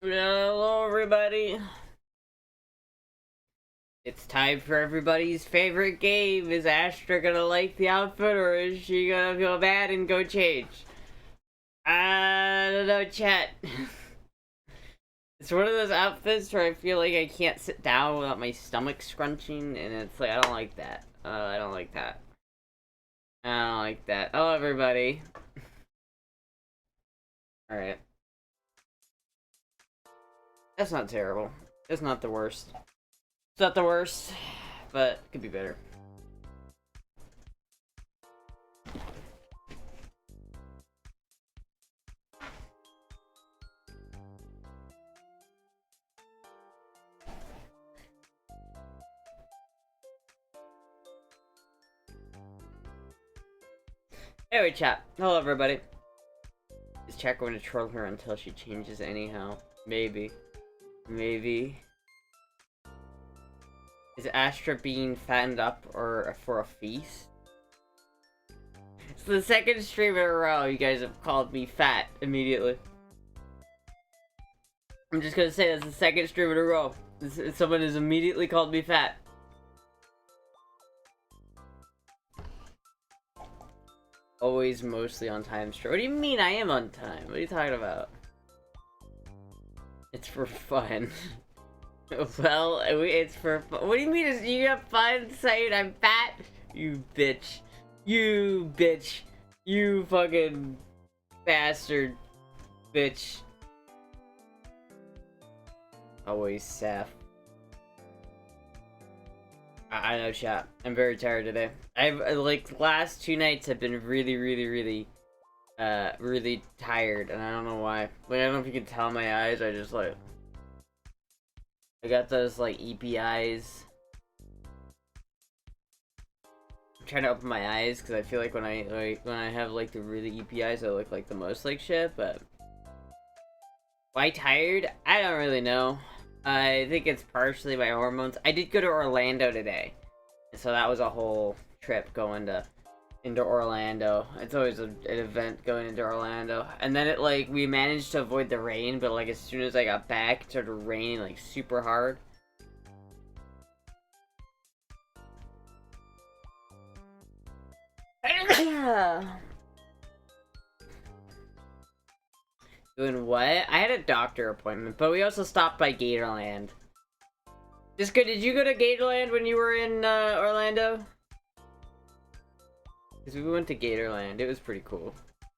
Hello, everybody. It's time for everybody's favorite game. Is Astra gonna like the outfit, or is she gonna feel bad and go change? I don't know, chat. It's one of those outfits where I feel like I can't sit down without my stomach scrunching, and it's like, I don't like that. I don't like that. I don't like that. Hello, everybody. Alright. That's not terrible. It's not the worst. It's not the worst, but it could be better. Anyway, chat. Hello, everybody. Is chat going to troll her until she changes anyhow? Maybe. Maybe. Is Astra being fattened up or for a feast? It's the second stream in a row you guys have called me fat immediately. I'm just gonna say that's the second stream in a row. Someone has immediately called me fat. Always mostly on time stream. What do you mean I am on time? What are you talking about? It's for fun. Well, it's for fun. What do you mean you have fun saying I'm fat? You bitch. You bitch. You fucking bastard. Bitch. Always Saf. I know, chat. I'm very tired today. I've, like, last 2 nights have been really, really tired, and I don't know why. Like, I don't know if you can tell my eyes, I just, like... I got those, like, EPI eyes. I'm trying to open my eyes, because I feel like when I have, like, the really EPI eyes, I look like the most like shit, but... Why tired? I don't really know. I think it's partially my hormones. I did go to Orlando today. So that was a whole trip going into Orlando. It's always an event going into Orlando. And then we managed to avoid the rain, but like as soon as I got back, it started raining like super hard. Doing what? I had a doctor appointment, but we also stopped by Gatorland. Just good. Did you go to Gatorland when you were in Orlando? Because we went to Gatorland. It was pretty cool.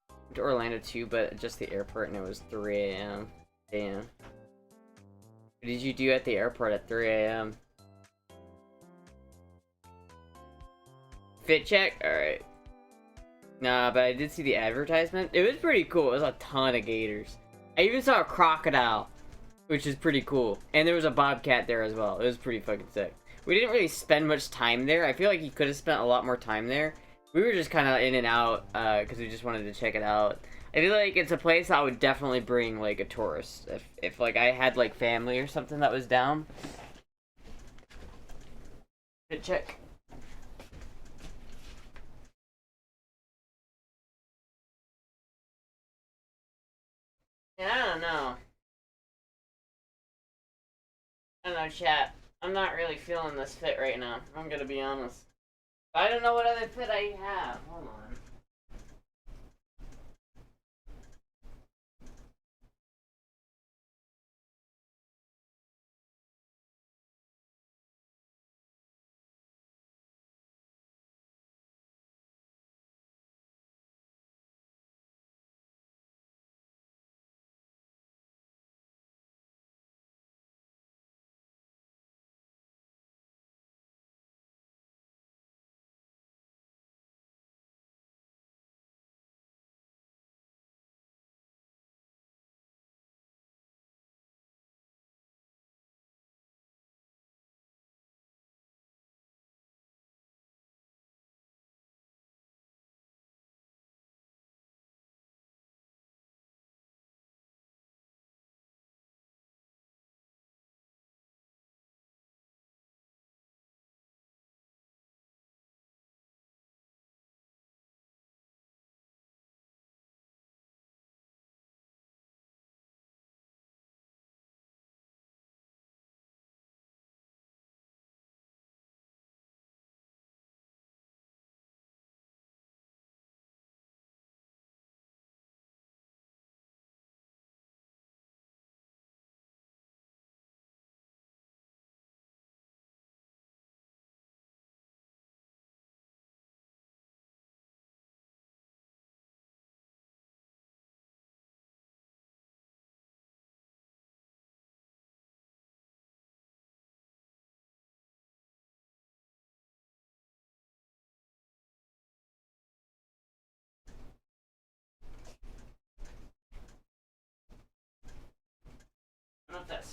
Went to Orlando too, but just the airport, and it was 3 a.m. Damn. What did you do at the airport at 3 a.m.? Fit check? Alright. Nah, but I did see the advertisement. It was pretty cool. It was a ton of gators. I even saw a crocodile, which is pretty cool. And there was a bobcat there as well. It was pretty fucking sick. We didn't really spend much time there. I feel like you could have spent a lot more time there. We were just kind of in and out, because we just wanted to check it out. I feel like it's a place I would definitely bring, like, a tourist. If like, I had, like, family or something that was down. Fit check. Yeah, I don't know. I don't know, chat. I'm not really feeling this fit right now. I'm gonna be honest. I don't know what other fit I have. Hold on.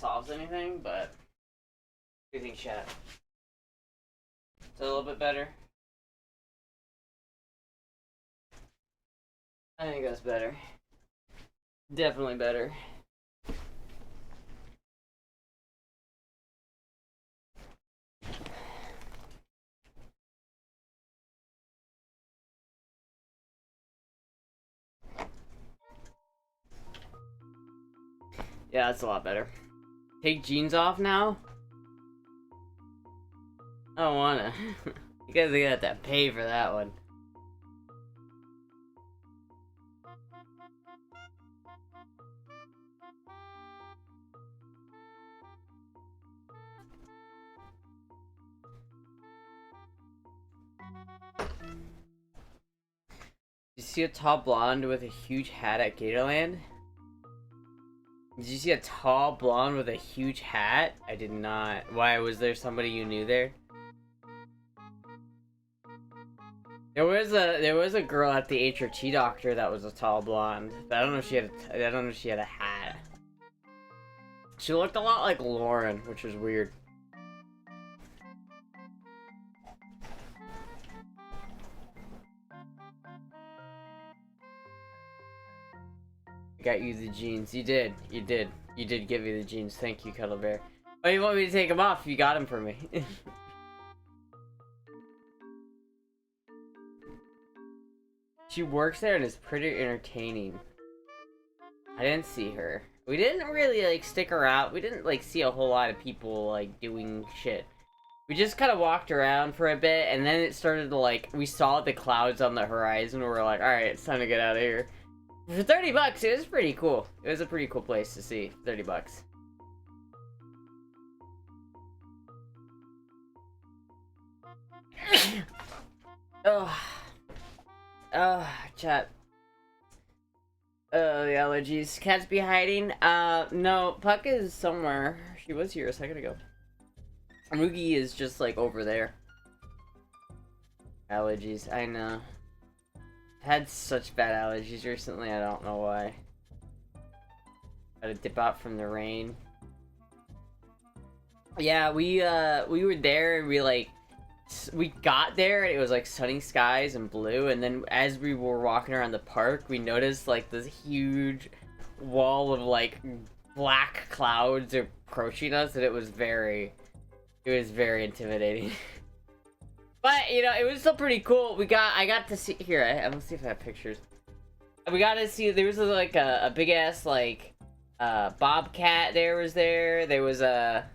solves anything, but what do you think, chat? It's a little bit better. I think that's better. Definitely better. Yeah, that's a lot better. Take jeans off now? I don't wanna. You guys are gonna have to pay for that one. Did you see a tall blonde with a huge hat at Gatorland? Did you see a tall blonde with a huge hat? I did not. Why, was there somebody you knew there? There was a girl at the HRT doctor that was a tall blonde. But I don't know if she had a hat. She looked a lot like Lauren, which was weird. I got you the jeans. You did. You did give me the jeans. Thank you, Cuddle Bear. Why do you want me to take them off? You got them for me. She works there and is pretty entertaining. I didn't see her. We didn't really, like, stick around. We didn't, like, see a whole lot of people, like, doing shit. We just kind of walked around for a bit, and then it started to, like, we saw the clouds on the horizon, and we were like, alright, it's time to get out of here. For 30 bucks, it was pretty cool. It was a pretty cool place to see. 30 bucks. Oh. Oh, chat. Oh, the allergies. Cats be hiding? No. Puck is somewhere. She was here a second ago. Moogie is just, like, over there. Allergies. I know. Had such bad allergies recently, I don't know why. Gotta dip out from the rain. Yeah, we were there and we got there and it was like sunny skies and blue, and then as we were walking around the park, we noticed like this huge wall of like black clouds approaching us, and it was very intimidating. But, you know, it was still pretty cool. I got to see, here, let's see if I have pictures. We got to see, there was like a big ass, like, bobcat there. There was a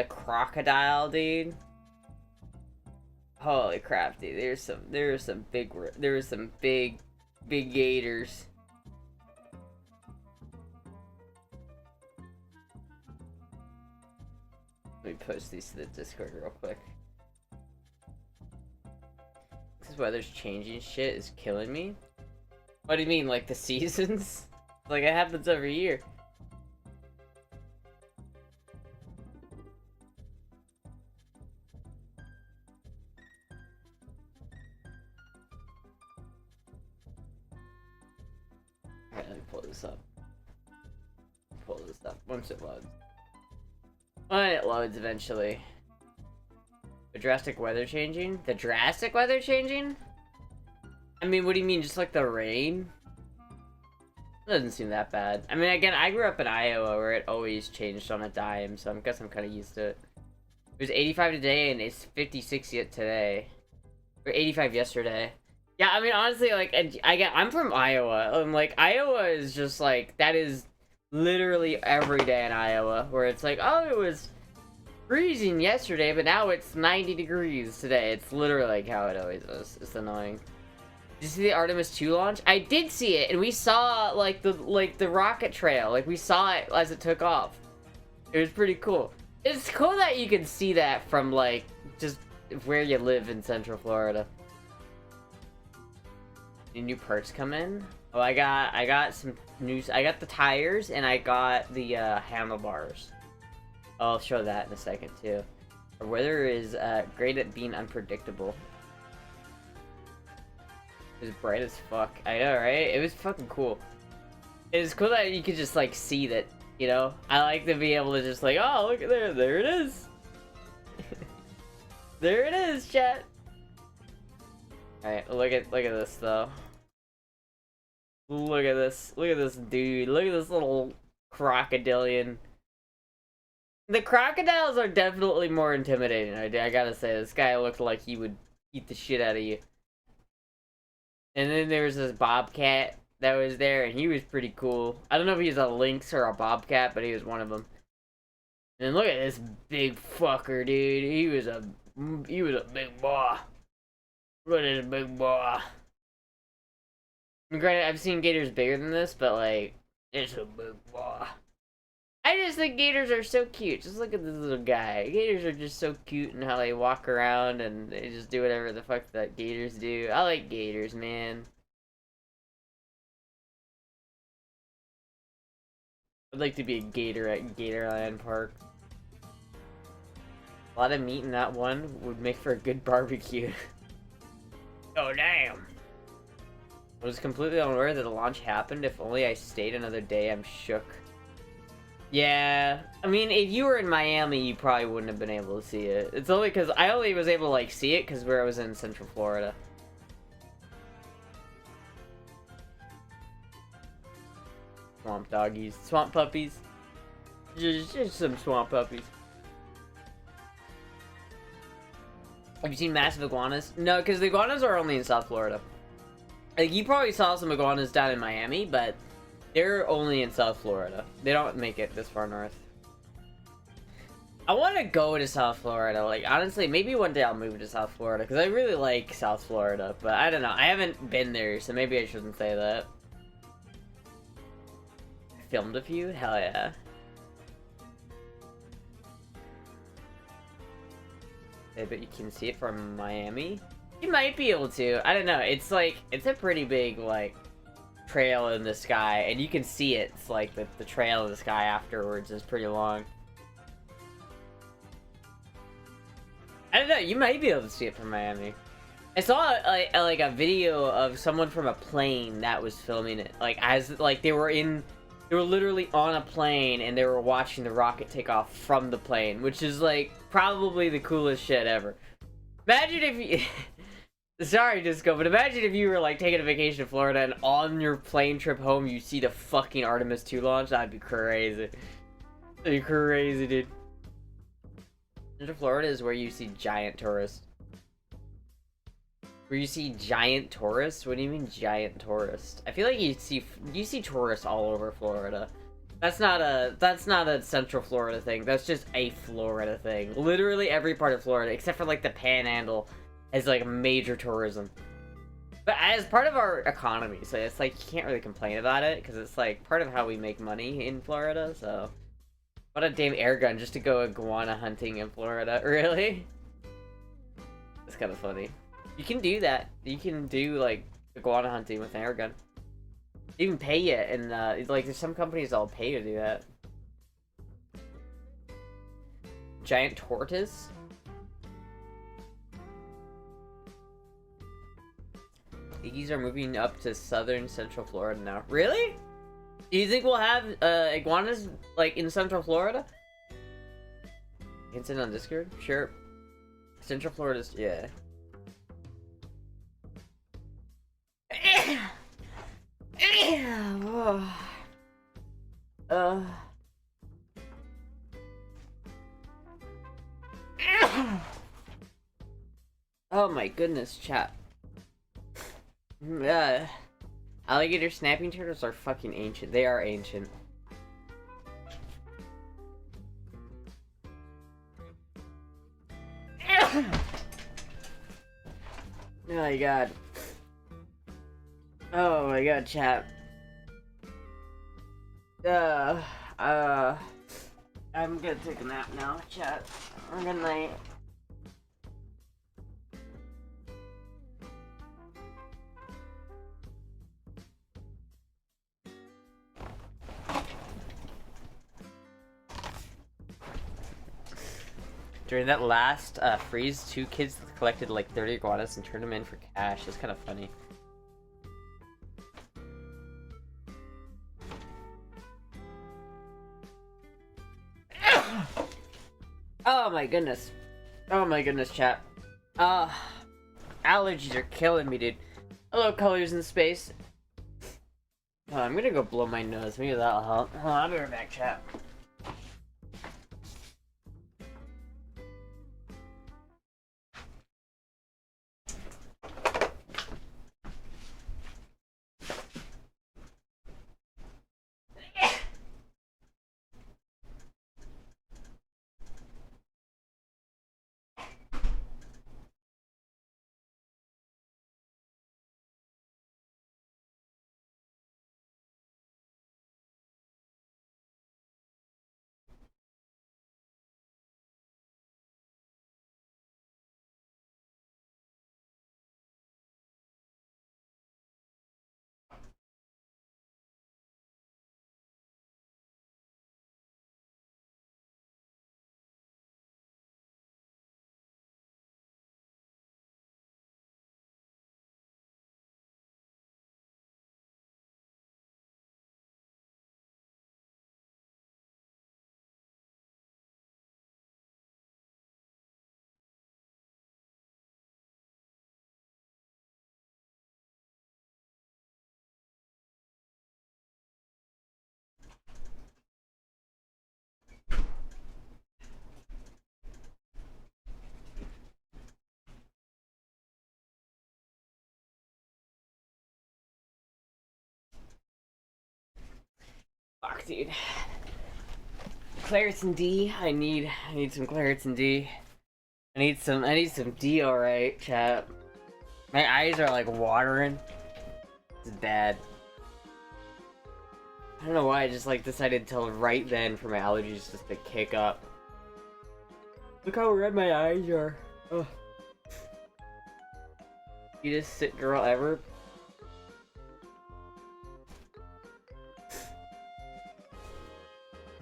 crocodile, dude. Holy crap, dude. There were some big gators. Let me post these to the Discord real quick. This weather's changing shit is killing me. What do you mean, like the seasons? Like, it happens every year. Alright, let me pull this up. Pull this up once it loads. When it loads eventually. The drastic weather changing? The drastic weather changing? I mean, what do you mean? Just like the rain? It doesn't seem that bad. I mean, again, I grew up in Iowa where it always changed on a dime, so I guess I'm kind of used to it. It was 85 today and it's 56 yet today. Or 85 yesterday. Yeah, I mean, honestly, like, I'm from Iowa, and like, Iowa is just like, that is literally every day in Iowa, where it's like, oh, it was freezing yesterday, but now it's 90 degrees today. It's literally like how it always is. It's annoying. Did you see the Artemis 2 launch? I did see it, and we saw like the rocket trail. Like, we saw it as it took off. It was pretty cool. It's cool that you can see that from like just where you live in Central Florida. Any new parts come in? Oh, I got some news. I got the tires and I got the handlebars. I'll show that in a second too. The weather is great at being unpredictable. It was bright as fuck. I know, right? It was fucking cool. It's cool that you could just like see that, you know? I like to be able to just like, oh, look at there it is. There it is, chat. Alright, look at this though. Look at this dude. Look at this little crocodilian. The crocodiles are definitely more intimidating. I gotta say, this guy looked like he would eat the shit out of you. And then there was this bobcat that was there, and he was pretty cool. I don't know if he was a lynx or a bobcat, but he was one of them. And look at this big fucker, dude. He was a big boy. Look at this big boy. Granted, I've seen gators bigger than this, but like, it's a big boy. I just think gators are so cute. Just look at this little guy. Gators are just so cute and how they walk around and they just do whatever the fuck that gators do. I like gators, man. I'd like to be a gator at Gatorland Park. A lot of meat in that one would make for a good barbecue. Oh, damn. I was completely unaware that the launch happened. If only I stayed another day, I'm shook. Yeah, I mean, if you were in Miami, you probably wouldn't have been able to see it. It's only because I only was able to, like, see it because where I was in Central Florida. Swamp doggies. Swamp puppies. Just some swamp puppies. Have you seen massive iguanas? No, because the iguanas are only in South Florida. Like, you probably saw some iguanas down in Miami, but they're only in South Florida. They don't make it this far north. I want to go to South Florida. Like, honestly, maybe one day I'll move to South Florida, because I really like South Florida, but I don't know. I haven't been there, so maybe I shouldn't say that. Filmed a few? Hell yeah. I bet you can see it from Miami. You might be able to. I don't know. It's like, it's a pretty big, like, trail in the sky, and you can see it. It's like the trail in the sky afterwards is pretty long. I don't know. You might be able to see it from Miami. I saw like a video of someone from a plane that was filming it. Like, as, like, they were literally on a plane and they were watching the rocket take off from the plane, which is, like, probably the coolest shit ever. Imagine if you... Sorry, Disco, but imagine if you were, like, taking a vacation to Florida and on your plane trip home you see the fucking Artemis 2 launch. That'd be crazy. That'd be crazy, dude. Central Florida is where you see giant tourists. Where you see giant tourists? What do you mean giant tourists? I feel like you see tourists all over Florida. That's not a Central Florida thing. That's just a Florida thing. Literally every part of Florida, except for like the Panhandle, has like major tourism. But as part of our economy, so it's like you can't really complain about it because it's like part of how we make money in Florida. So, what a damn air gun just to go iguana hunting in Florida, really? It's kind of funny. You can do that. You can do, like, iguana hunting with an air gun. They even pay you, and, like, there's some companies that'll pay you to do that. Giant tortoise? Piggies are moving up to southern Central Florida now. Really? Do you think we'll have, iguanas, like, in Central Florida? Hint in on Discord? Sure. Central Florida's, yeah. Oh my goodness, chat. Alligator snapping turtles are fucking ancient. They are ancient. Oh my god. Oh my god, chat. I'm gonna take a nap now, chat. Good night. During that last freeze, 2 kids collected like 30 iguanas and turned them in for cash. It's kind of funny. my goodness. Oh my goodness, chat. Allergies are killing me, dude. Hello, colors in space. Oh, I'm gonna go blow my nose. Maybe that'll help. Hold on, I'll be right back, chat. Fuck, dude. Claritin D. I need some Claritin D. I need some D, alright, chat. My eyes are like watering. It's bad. I don't know why I just like decided till right then for my allergies just to kick up. Look how red my eyes are. Ugh. Cutest sit girl ever.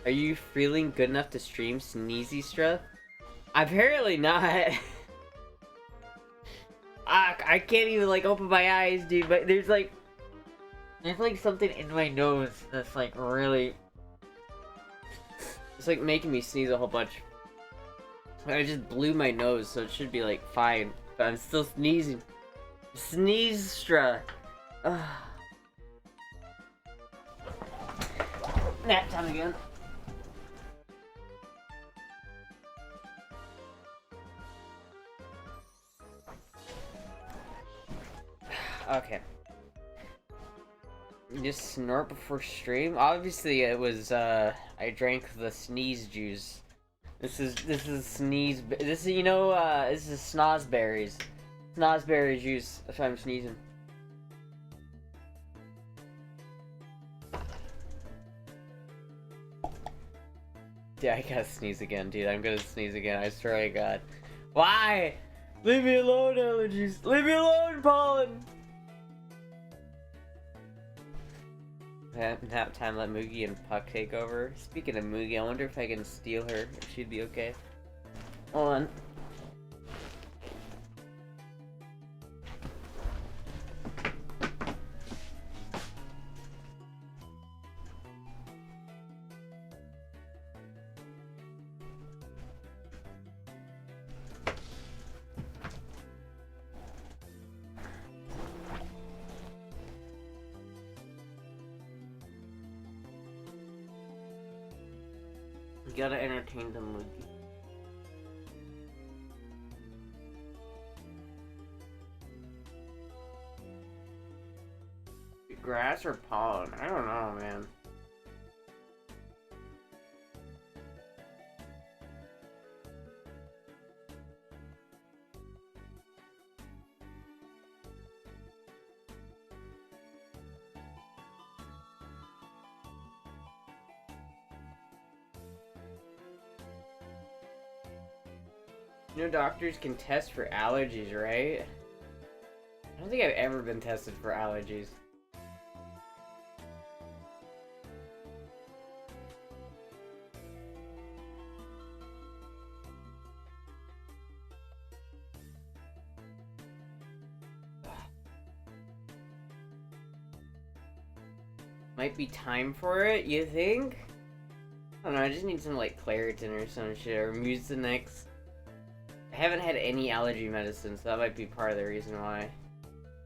Are you feeling good enough to stream Sneezy Struth? Apparently not. I can't even like open my eyes, dude, but there's like something in my nose that's like really, it's like making me sneeze a whole bunch. I just blew my nose, so it should be like fine, but I'm still sneezing. Sneezestra. Nap time again. Okay. Just snort before stream? Obviously it was, I drank the sneeze juice. This is sneeze, this is, you know, this is snozberries. Snozberry juice, that's why I'm sneezing. Yeah, I gotta sneeze again, dude. I'm gonna sneeze again, I swear to God. Why? Leave me alone, allergies. Leave me alone, pollen! Nap time, let Moogie and Puck take over. Speaking of Moogie, I wonder if I can steal her, if she'd be okay. Hold on. You gotta entertain the Moogie. Grass or pollen? I don't know, man. You know doctors can test for allergies, right? I don't think I've ever been tested for allergies. Might be time for it, you think? I don't know, I just need some, like, Claritin or some shit, or Mucinex. I haven't had any allergy medicine, so that might be part of the reason why.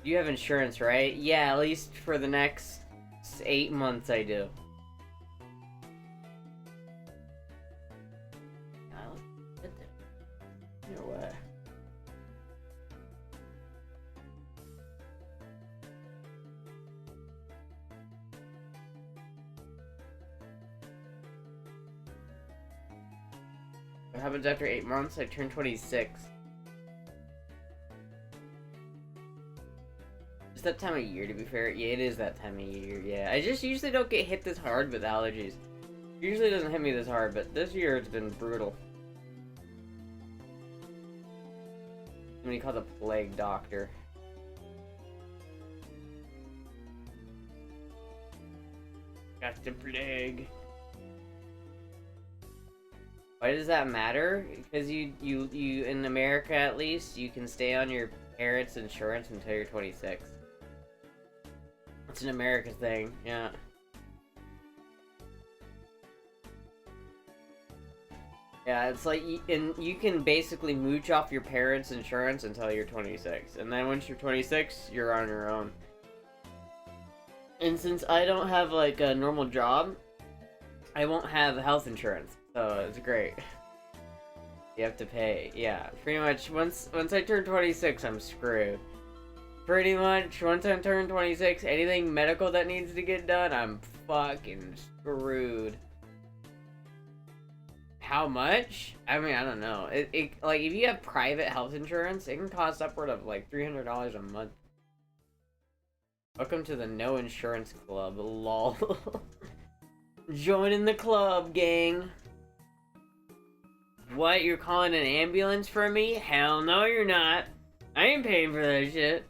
You have insurance, right? Yeah, at least for the next 8 months I do. You know what? What happens after 8 months? I turn 26. It's that time of year, to be fair. Yeah, it is that time of year, yeah. I just usually don't get hit this hard with allergies. Usually doesn't hit me this hard, but this year it's been brutal. Somebody called a plague doctor. Got the plague. Why does that matter? Because you in America at least, you can stay on your parents' insurance until you're 26. It's an America thing, yeah. Yeah, it's like, you can basically mooch off your parents' insurance until you're 26. And then once you're 26, you're on your own. And since I don't have, like, a normal job, I won't have health insurance. So, it's great. You have to pay. Yeah, pretty much, once I turn 26, I'm screwed. Pretty much, once I turn 26, anything medical that needs to get done, I'm fucking screwed. How much? I mean, I don't know. Like, if you have private health insurance, it can cost upward of, like, $300 a month. Welcome to the No Insurance Club, lol. Join the club, gang. What, you're calling an ambulance for me? Hell no, you're not. I ain't paying for that shit.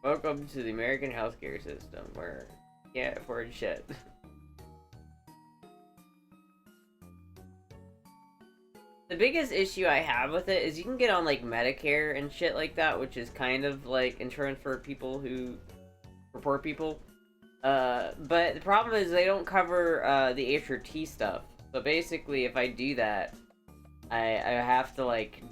Welcome to the American healthcare system, where you can't afford shit. The biggest issue I have with it is you can get on, like, Medicare and shit like that, which is kind of, like, insurance for people for poor people. But the problem is they don't cover, the HRT stuff. So basically, if I do that, I have to, like,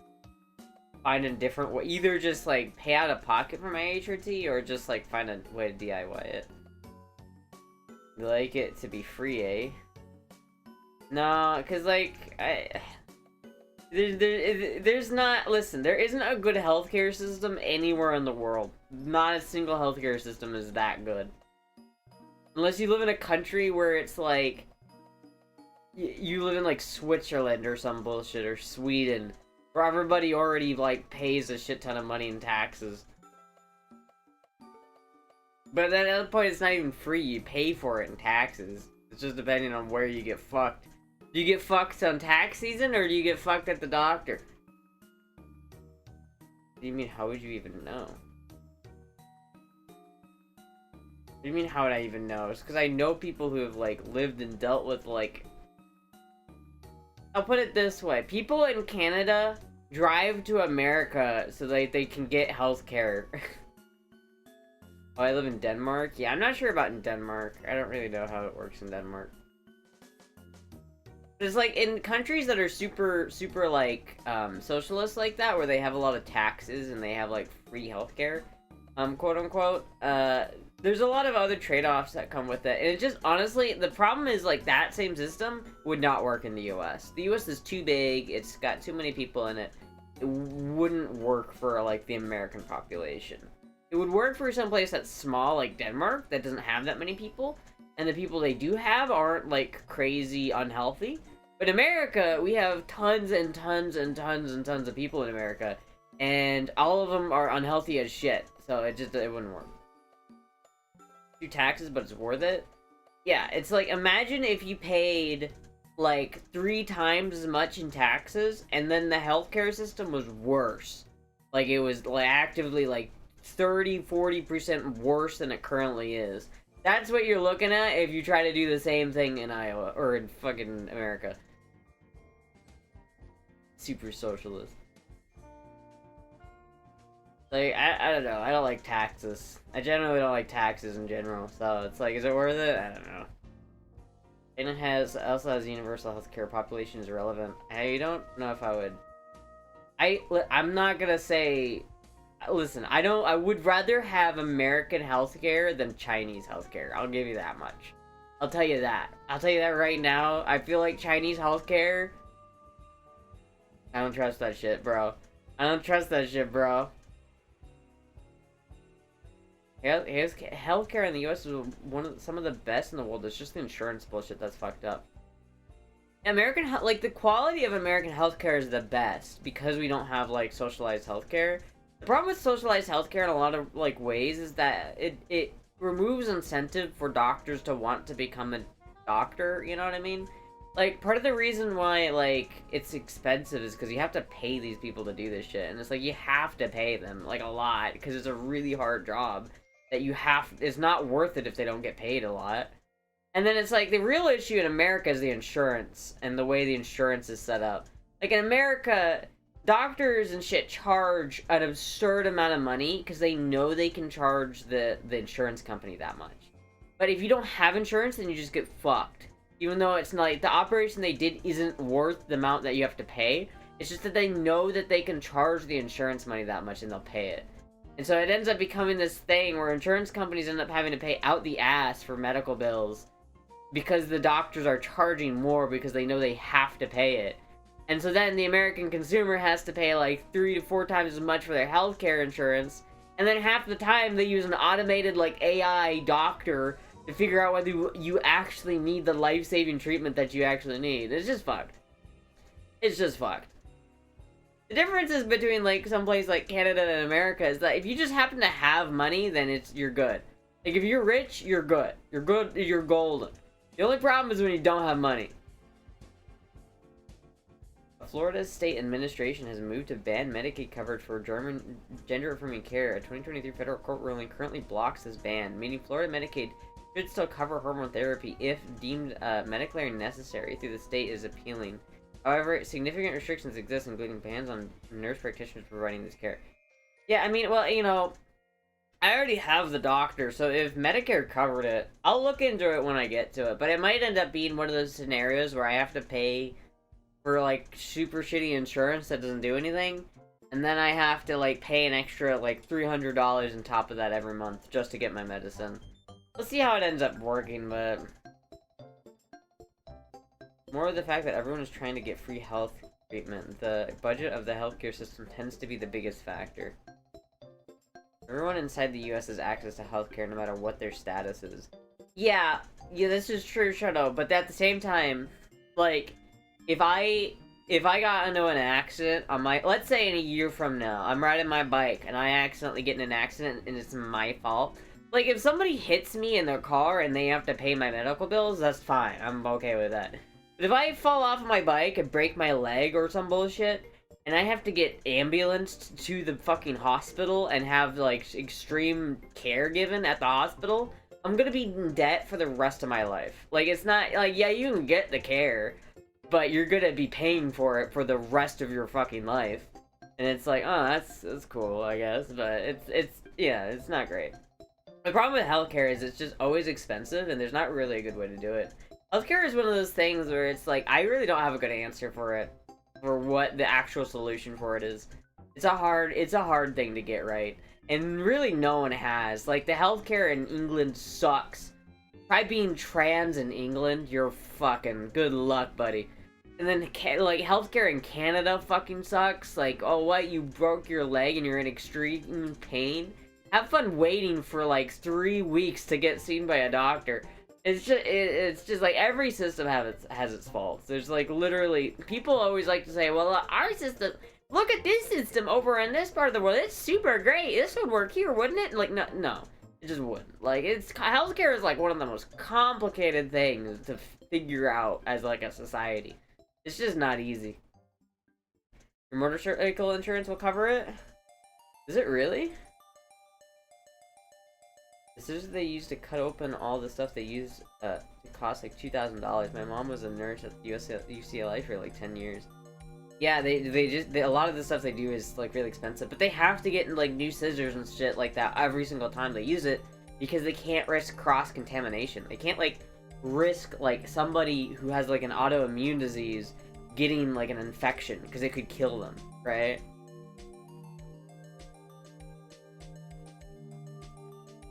find a different way. Either just, like, pay out of pocket for my HRT, or just, like, find a way to DIY it. You like it to be free, eh? No, cause, like, there's not, listen, there isn't a good healthcare system anywhere in the world. Not a single healthcare system is that good. Unless you live in a country where it's like, you live in like Switzerland or some bullshit, or Sweden, where everybody already like pays a shit ton of money in taxes. But at that point, it's not even free, you pay for it in taxes. It's just depending on where you get fucked. Do you get fucked on tax season, or do you get fucked at the doctor? What do you mean, how would you even know? What do you mean, how would I even know? It's because I know people who have, like, lived and dealt with, like... I'll put it this way. People in Canada drive to America so that they can get healthcare. Oh, I live in Denmark? Yeah, I'm not sure about in Denmark. I don't really know how it works in Denmark. It's like, in countries that are super, like, socialist like that, where they have a lot of taxes and they have, like, free healthcare, quote-unquote, there's a lot of other trade-offs that come with it. And it just, honestly, the problem is, like, that same system would not work in the US. The US is too big, it's got too many people in it. It wouldn't work for, like, the American population. It would work for someplace that's small, like Denmark, that doesn't have that many people, and the people they do have aren't, like, crazy unhealthy. But in America, we have tons and tons and tons and tons of people in America, and all of them are unhealthy as shit, so it wouldn't work. Do taxes, but it's worth it? Yeah, it's like, imagine if you paid, like, 3 times as much in taxes, and then the healthcare system was worse. Like, it was, like, actively, like, 30-40% worse than it currently is. That's what you're looking at if you try to do the same thing in Iowa, or in fucking America. Super socialist. Like, I don't know, I don't like taxes. I generally don't like taxes in general, so it's like, is it worth it? I don't know. China also has universal healthcare. Population is irrelevant. I don't know if I would. I'm not gonna say. Listen, I would rather have American healthcare than Chinese healthcare. I'll give you that much. I'll tell you that. I'll tell you that right now. I feel like Chinese healthcare. I don't trust that shit, bro. I don't trust that shit, bro. Healthcare in the U.S. is some of the best in the world. It's just the insurance bullshit that's fucked up. Like, the quality of American healthcare is the best because we don't have, like, socialized healthcare. The problem with socialized healthcare in a lot of, like, ways is that it removes incentive for doctors to want to become a doctor, you know what I mean? Like, part of the reason why, like, it's expensive is because you have to pay these people to do this shit. And it's like, you have to pay them, like, a lot, because it's a really hard job that it's not worth it if they don't get paid a lot. And then it's like, the real issue in America is the insurance and the way the insurance is set up. Like, in America, doctors and shit charge an absurd amount of money because they know they can charge the insurance company that much. But if you don't have insurance, then you just get fucked. Even though it's not, like, the operation they did isn't worth the amount that you have to pay. It's just that they know that they can charge the insurance money that much and they'll pay it. And so it ends up becoming this thing where insurance companies end up having to pay out the ass for medical bills because the doctors are charging more because they know they have to pay it. And so then the American consumer has to pay like 3 to 4 times as much for their healthcare insurance. And then half the time they use an automated like AI doctor to figure out whether you actually need the life-saving treatment that you actually need. It's just fucked. It's just fucked. The differences between like some place like Canada and America is that if you just happen to have money, then you're good. Like if you're rich, you're good. You're good, you're golden. The only problem is when you don't have money. Florida's state administration has moved to ban Medicaid coverage for gender-affirming care. A 2023 federal court ruling currently blocks this ban, meaning Florida Medicaid should still cover hormone therapy if deemed medically necessary through the state is appealing. However, significant restrictions exist, including bans on nurse practitioners providing this care. Yeah, I mean, well, you know, I already have the doctor, so if Medicare covered it, I'll look into it when I get to it. But it might end up being one of those scenarios where I have to pay for, like, super shitty insurance that doesn't do anything. And then I have to, like, pay an extra, like, $300 on top of that every month just to get my medicine. Let's see how it ends up working, but more of the fact that everyone is trying to get free health treatment. The budget of the healthcare system tends to be the biggest factor. Everyone inside the US has access to healthcare no matter what their status is. Yeah, this is true, Shadow, but at the same time, like, if I got into an accident on my, let's say in a year from now, I'm riding my bike and I accidentally get in an accident and it's my fault. Like, if somebody hits me in their car and they have to pay my medical bills, that's fine. I'm okay with that. But if I fall off of my bike and break my leg or some bullshit, and I have to get ambulanced to the fucking hospital and have, like, extreme care given at the hospital, I'm gonna be in debt for the rest of my life. Like, it's not, like, yeah, you can get the care, but you're gonna be paying for it for the rest of your fucking life. And it's like, oh, that's cool, I guess, but yeah, it's not great. The problem with healthcare is it's just always expensive, and there's not really a good way to do it. Healthcare is one of those things where it's like, I really don't have a good answer for it. For what the actual solution for it is. It's a hard thing to get right. And really no one has. Like, the healthcare in England sucks. Try being trans in England, you're fucking good luck, buddy. And then, like, healthcare in Canada fucking sucks. Like, oh, what, you broke your leg and you're in extreme pain? Have fun waiting for, like, 3 weeks to get seen by a doctor. It's just like every system has its faults. There's like literally people always like to say, well, our system, look at this system over in this part of the world. It's super great. This would work here, wouldn't it? Like no, it just wouldn't. Like healthcare is like one of the most complicated things to figure out as like a society. It's just not easy. Your motorcycle insurance will cover it? Is it really? The scissors they use to cut open all the stuff they use to cost like $2,000. My mom was a nurse at UCLA for like 10 years. Yeah, a lot of the stuff they do is like really expensive, but they have to get like new scissors and shit like that every single time they use it because they can't risk cross contamination. They can't like risk like somebody who has like an autoimmune disease getting like an infection because it could kill them, right?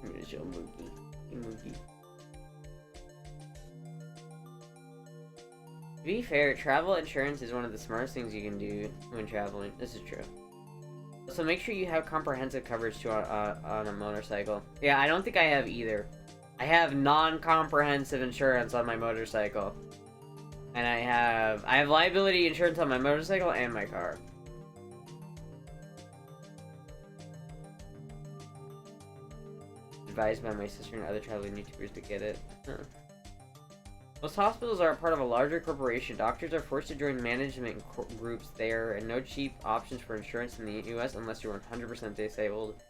I'm gonna show Mookie. To be fair, travel insurance is one of the smartest things you can do when traveling. This is true. So make sure you have comprehensive coverage on a motorcycle. Yeah, I don't think I have either. I have non-comprehensive insurance on my motorcycle. And I have liability insurance on my motorcycle and my car. Advised by my sister and other traveling YouTubers to get it. Huh. Most hospitals are a part of a larger corporation. Doctors are forced to join management groups there, and no cheap options for insurance in the US unless you're 100% disabled.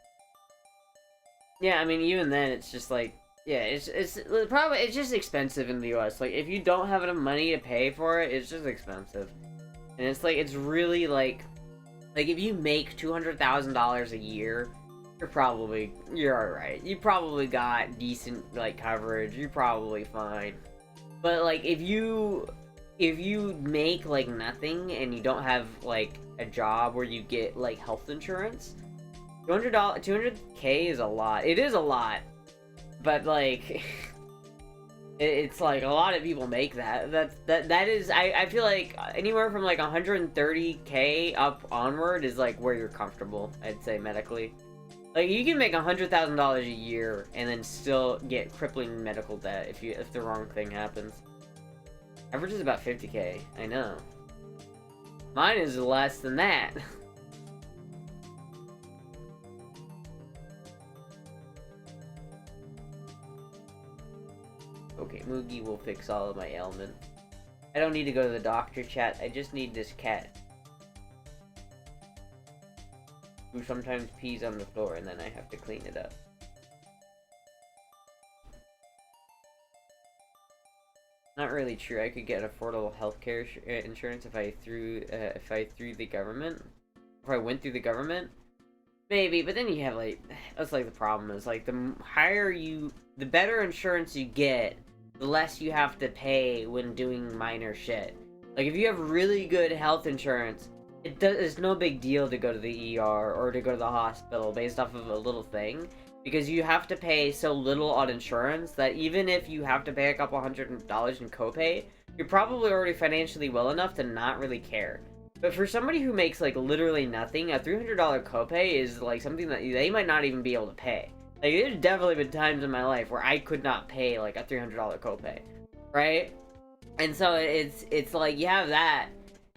Yeah, I mean, even then, it's just like, yeah, it's just expensive in the US. Like, if you don't have enough money to pay for it, it's just expensive. And it's like, it's really like if you make $200,000 a year, you're alright. You probably got decent, like, coverage. You're probably fine. But, like, if you make, like, nothing and you don't have, like, a job where you get, like, health insurance, $200K is a lot. It is a lot. But, like, it's, like, a lot of people make that. That is, I feel like anywhere from, like, 130K up onward is, like, where you're comfortable, I'd say, medically. Like, you can make $100,000 a year and then still get crippling medical debt if the wrong thing happens. Average is about 50K. I know. Mine is less than that. Okay, Moogie will fix all of my ailments. I don't need to go to the doctor, chat. I just need this cat, who sometimes pees on the floor and then I have to clean it up. Not really true. I could get affordable healthcare insurance if I went through the government. Maybe, but then you have like, that's like the problem is like the better insurance you get, the less you have to pay when doing minor shit. Like if you have really good health insurance, it's no big deal to go to the ER or to go to the hospital based off of a little thing, because you have to pay so little on insurance that even if you have to pay a couple $100 in copay, you're probably already financially well enough to not really care. But for somebody who makes like literally nothing, a $300 copay is like something that they might not even be able to pay. Like there's definitely been times in my life where I could not pay like a $300 copay, right? And so it's like you have that.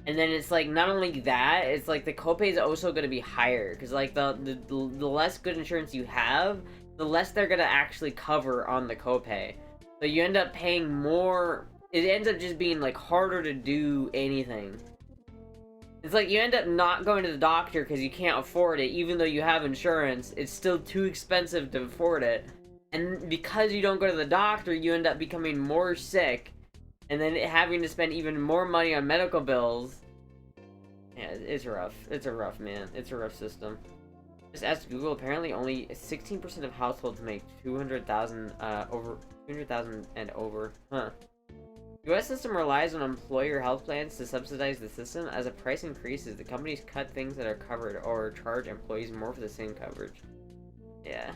And then it's like, not only that, it's like the copay is also going to be higher. Because like the less good insurance you have, the less they're going to actually cover on the copay. So you end up paying more. It ends up just being like harder to do anything. It's like you end up not going to the doctor because you can't afford it. Even though you have insurance, it's still too expensive to afford it. And because you don't go to the doctor, you end up becoming more sick. And then having to spend even more money on medical bills. Yeah, it's rough. It's a rough, man. It's a rough system. Just ask Google. Apparently, only 16% of households make over 200,000 and over. Huh. The U.S. system relies on employer health plans to subsidize the system. As the price increases, the companies cut things that are covered or charge employees more for the same coverage. Yeah.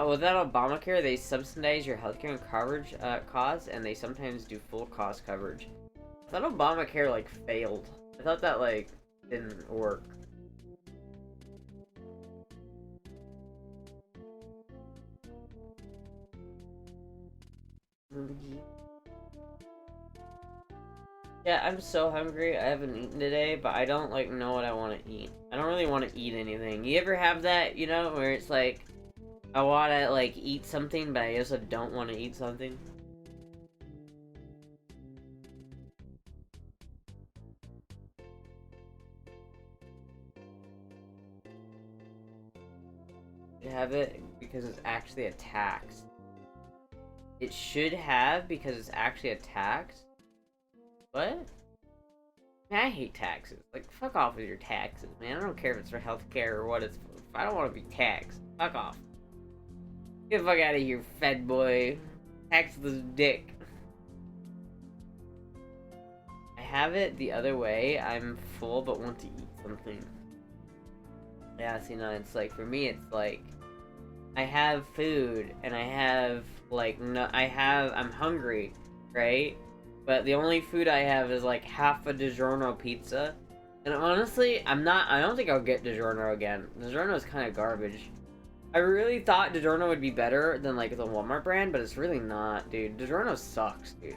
Without Obamacare, they subsidize your healthcare and coverage costs, and they sometimes do full cost coverage. I thought Obamacare like failed. I thought that like didn't work. Yeah, I'm so hungry. I haven't eaten today, but I don't like know what I want to eat. I don't really want to eat anything. You ever have that, you know, where it's like, I want to, like, eat something, but I also don't want to eat something? You have it because it's actually a tax. It should have because it's actually a tax? What? Man, I hate taxes. Like, fuck off with your taxes, man. I don't care if it's for healthcare or what it's for. I don't want to be taxed. Fuck off. Get the fuck out of here, fed boy. Taxless dick. I have it the other way. I'm full but want to eat something. Yeah, see, no, it's like, for me, it's like, I have food, and I have, like, no, I'm hungry, right? But the only food I have is, like, half a DiGiorno pizza. And honestly, I don't think I'll get DiGiorno again. DiGiorno is kind of garbage. I really thought DiGiorno would be better than, like, the Walmart brand, but it's really not, dude. DiGiorno sucks, dude.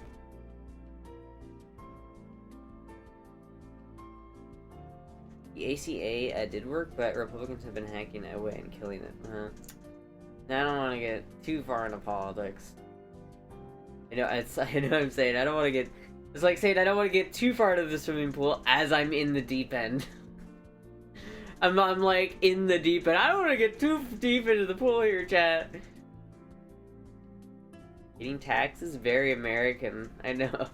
The ACA did work, but Republicans have been hacking away and killing it. Now, I don't want to get too far into politics. I know what I'm saying. I don't want to get... It's like saying I don't want to get too far into the swimming pool as I'm in the deep end. I'm like in the deep end. I don't want to get too deep into the pool here, chat. Eating tax is very American. I know.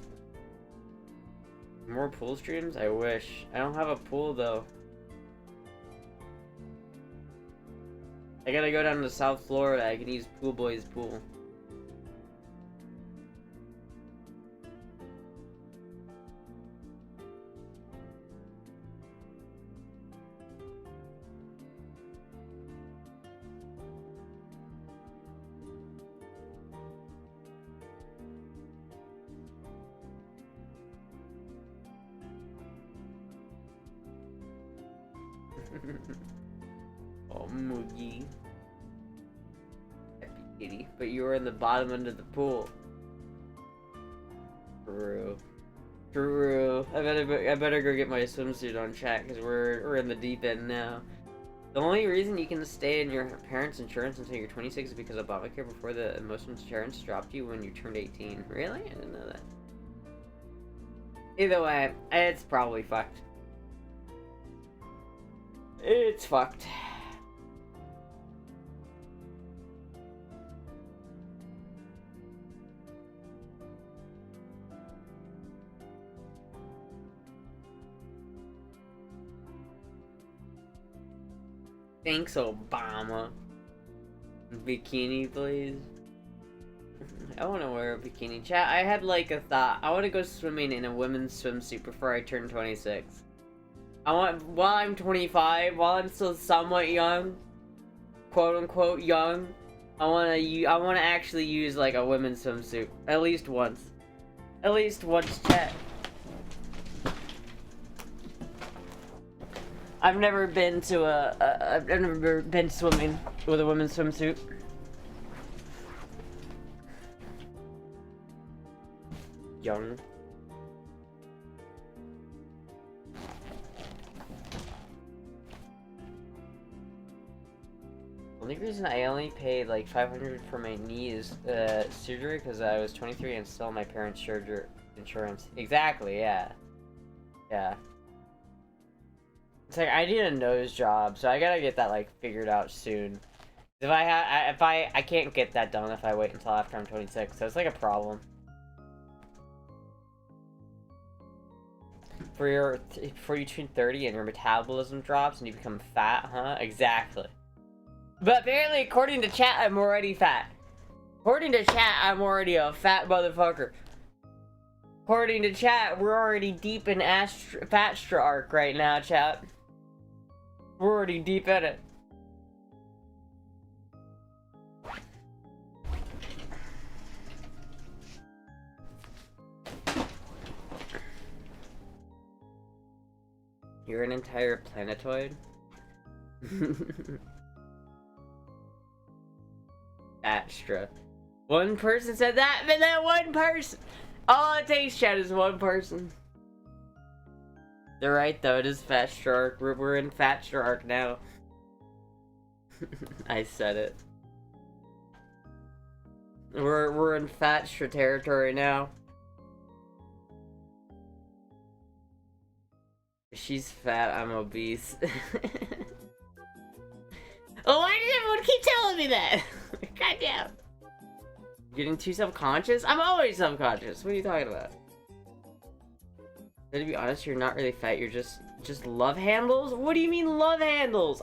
More pool streams? I wish. I don't have a pool though. I gotta go down to South Florida. I can use Pool Boy's pool. Oh, Moogie. Happy kitty. But you were in the bottom end of the pool. True. True. I better go get my swimsuit on, chat, because we're in the deep end now. The only reason you can stay in your parents' insurance until you're 26 is because Obamacare before the most insurance dropped you when you turned 18. Really? I didn't know that. Either way, it's probably fucked. It's fucked. Thanks, Obama. Bikini, please. I want to wear a bikini. Chat, I had like a thought. I want to go swimming in a women's swimsuit before I turn 26. While I'm 25, while I'm still somewhat young, quote unquote young, I want to actually use like a women's swimsuit at least once. At least once, chat. I've never been swimming with a women's swimsuit. Young. The only reason I only paid like $500 for my knee is surgery because I was 23 and still on my parents' surgery insurance. Exactly, yeah. Yeah. It's like I need a nose job, so I gotta get that like figured out soon. If I can't get that done if I wait until after I'm 26, so it's like a problem. Before you turn 30 and your metabolism drops and you become fat, huh? Exactly. But apparently, according to chat, I'm already fat. According to chat, I'm already a fat motherfucker. According to chat, we're already deep in Astra arc right now, chat. We're already deep in it. You're an entire planetoid? Astra. One person said that, but that one person! All it takes, chat, is one person. They're right, though. It is Fatstra arc. We're in Fatstra arc now. I said it. We're in Fatstra territory now. She's fat, I'm obese. Oh, why does everyone keep telling me that? Goddamn. Getting too self-conscious? I'm always self-conscious. What are you talking about? To be honest, you're not really fat. You're just love handles? What do you mean love handles?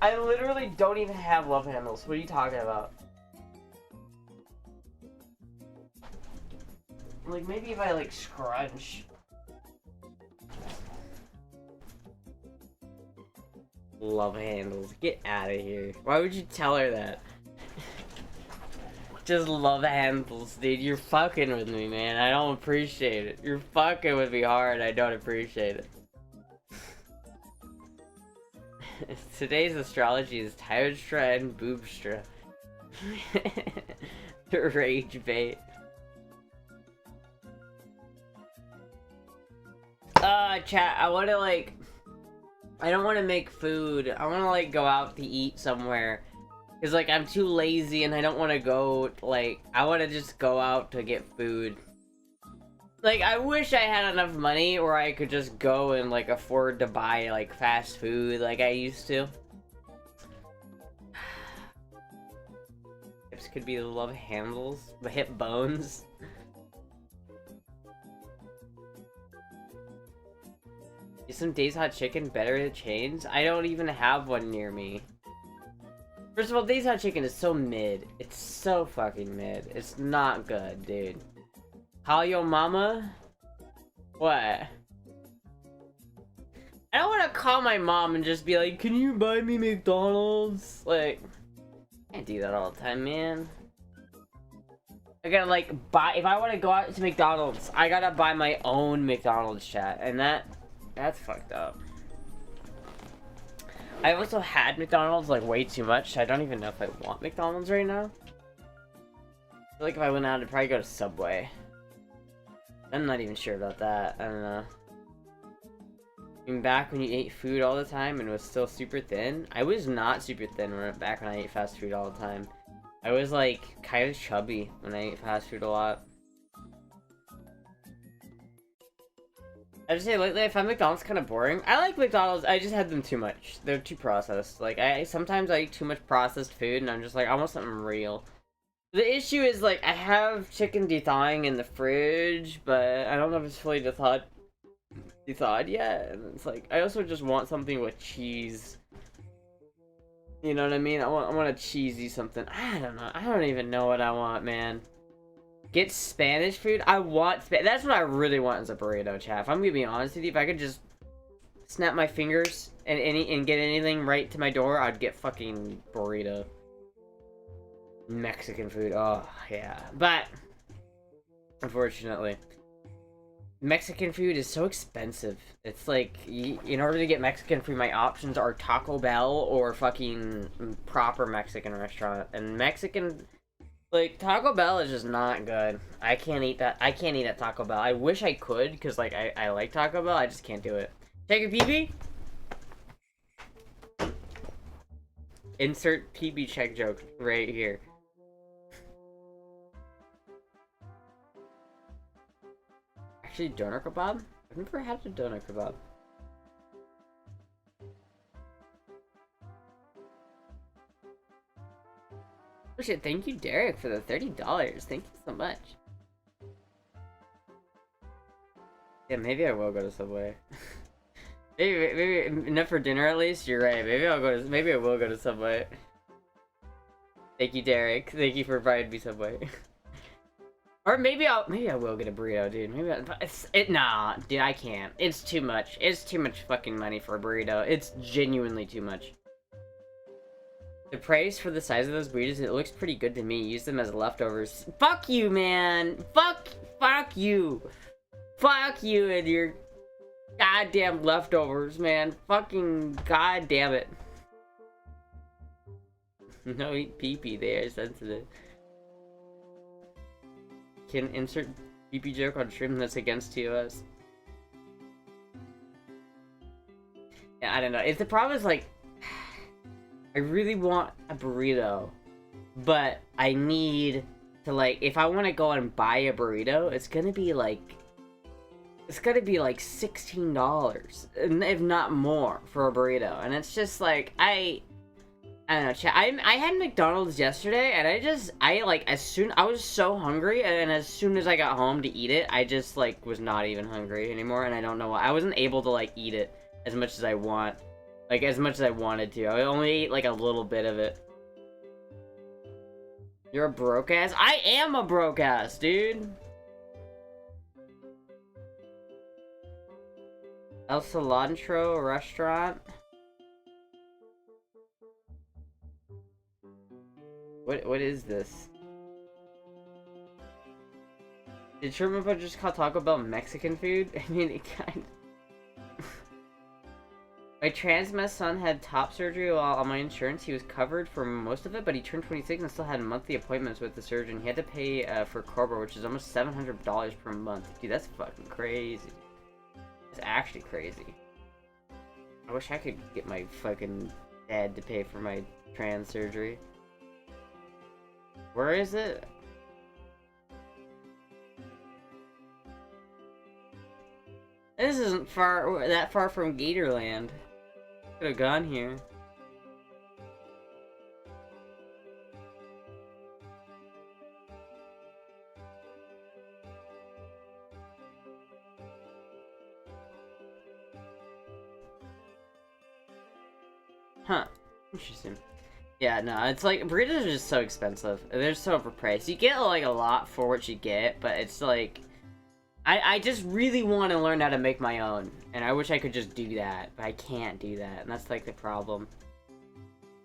I literally don't even have love handles. What are you talking about? Like, maybe if I, like, scrunch. Love handles. Get out of here. Why would you tell her that? Just love handles, dude. You're fucking with me, man. I don't appreciate it. You're fucking with me hard. I don't appreciate it. Today's astrology is Tirestra and Boobstra. Rage bait. Chat, I wanna, like... I don't wanna make food. I wanna, like, go out to eat somewhere. Cause, like, I'm too lazy and I don't wanna go, like... I wanna just go out to get food. Like, I wish I had enough money where I could just go and, like, afford to buy, like, fast food like I used to. Hips could be the love handles. The hip bones. Is some Days Hot Chicken better than Chains? I don't even have one near me. First of all, Days Hot Chicken is so mid. It's so fucking mid. It's not good, dude. Call your mama? What? I don't want to call my mom and just be like, can you buy me McDonald's? Like, I can't do that all the time, man. I gotta, like, buy... If I want to go out to McDonald's, I gotta buy my own McDonald's, chat. And that's fucked up. I also had McDonald's, like, way too much. So I don't even know if I want McDonald's right now. I feel like if I went out, I'd probably go to Subway. I'm not even sure about that. I don't know. Even back when you ate food all the time and was still super thin. I was not super thin back when I ate fast food all the time. I was, like, kind of chubby when I ate fast food a lot. I just say lately I find McDonald's kind of boring. I like McDonald's, I just had them too much. They're too processed. Like, sometimes I eat too much processed food and I'm just like, I want something real. The issue is, like, I have chicken de-thawing in the fridge, but I don't know if it's fully de-thawed yet. And it's like, I also just want something with cheese. You know what I mean? I want a cheesy something. I don't know. I don't even know what I want, man. Get Spanish food? I want that's what I really want is a burrito, chat. If I'm gonna be honest with you, if I could just snap my fingers and get anything right to my door, I'd get fucking burrito. Mexican food, oh yeah. But unfortunately, Mexican food is so expensive. It's like, in order to get Mexican food, my options are Taco Bell or fucking proper Mexican restaurant. And Mexican, like, Taco Bell is just not good. I can't eat that. I can't eat at Taco Bell. I wish I could, because, like, I like Taco Bell. I just can't do it. Take a PB? Insert PB check joke right here. Actually, doner kebab? I've never had a doner kebab. Oh shit, thank you, Derek, for the $30. Thank you so much. Yeah, maybe I will go to Subway. maybe enough for dinner at least. You're right. Maybe I will go to Subway. Thank you, Derek. Thank you for inviting me Subway. Or maybe I will get a burrito, dude. Nah, dude, I can't. It's too much. It's too much fucking money for a burrito. It's genuinely too much. The price for the size of those burritos, it looks pretty good to me. Use them as leftovers. Fuck you, man. Fuck you. Fuck you and your goddamn leftovers, man. Fucking goddamn it. No, eat pee-pee. They are sensitive. Can insert pee-pee joke on stream that's against TOS. Yeah, I don't know. If the problem is, like, I really want a burrito, but I need to, like, if I want to go and buy a burrito, it's gonna be like $16, if not more, for a burrito. And it's just like, I don't know, chat. I had McDonald's yesterday, and I was so hungry, and as soon as I got home to eat it, I just, like, was not even hungry anymore, and I don't know why. I wasn't able to, like, eat it as much as I wanted to. I only ate, like, a little bit of it. You're a broke ass? I am a broke ass, dude! El Cilantro restaurant. What is this? Did Sherman just call Taco Bell Mexican food? I mean, it kind of... My trans son had top surgery while on my insurance. He was covered for most of it, but he turned 26 and still had monthly appointments with the surgeon. He had to pay for Cobra, which is almost $700 per month. Dude, that's fucking crazy. That's actually crazy. I wish I could get my fucking dad to pay for my trans surgery. Where is it? This isn't that far from Gatorland. Could have gone here. Huh. Interesting. Yeah, no, it's like, burritos are just so expensive. They're so overpriced. You get, like, a lot for what you get, but it's like... I just really want to learn how to make my own. And I wish I could just do that, but I can't do that. And that's, like, the problem.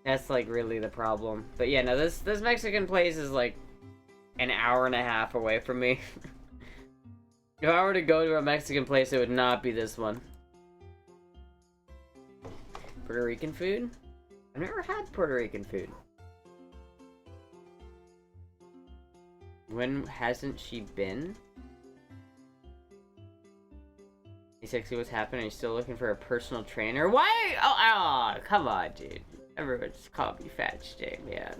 That's, like, really the problem. But yeah, no, this Mexican place is, like, an hour and a half away from me. If I were to go to a Mexican place, it would not be this one. Puerto Rican food? I've never had Puerto Rican food. When hasn't she been? Hey, Sexy, what's happening? Are you still looking for a personal trainer? Why? Oh, come on, dude. Everyone's called me fat today, man.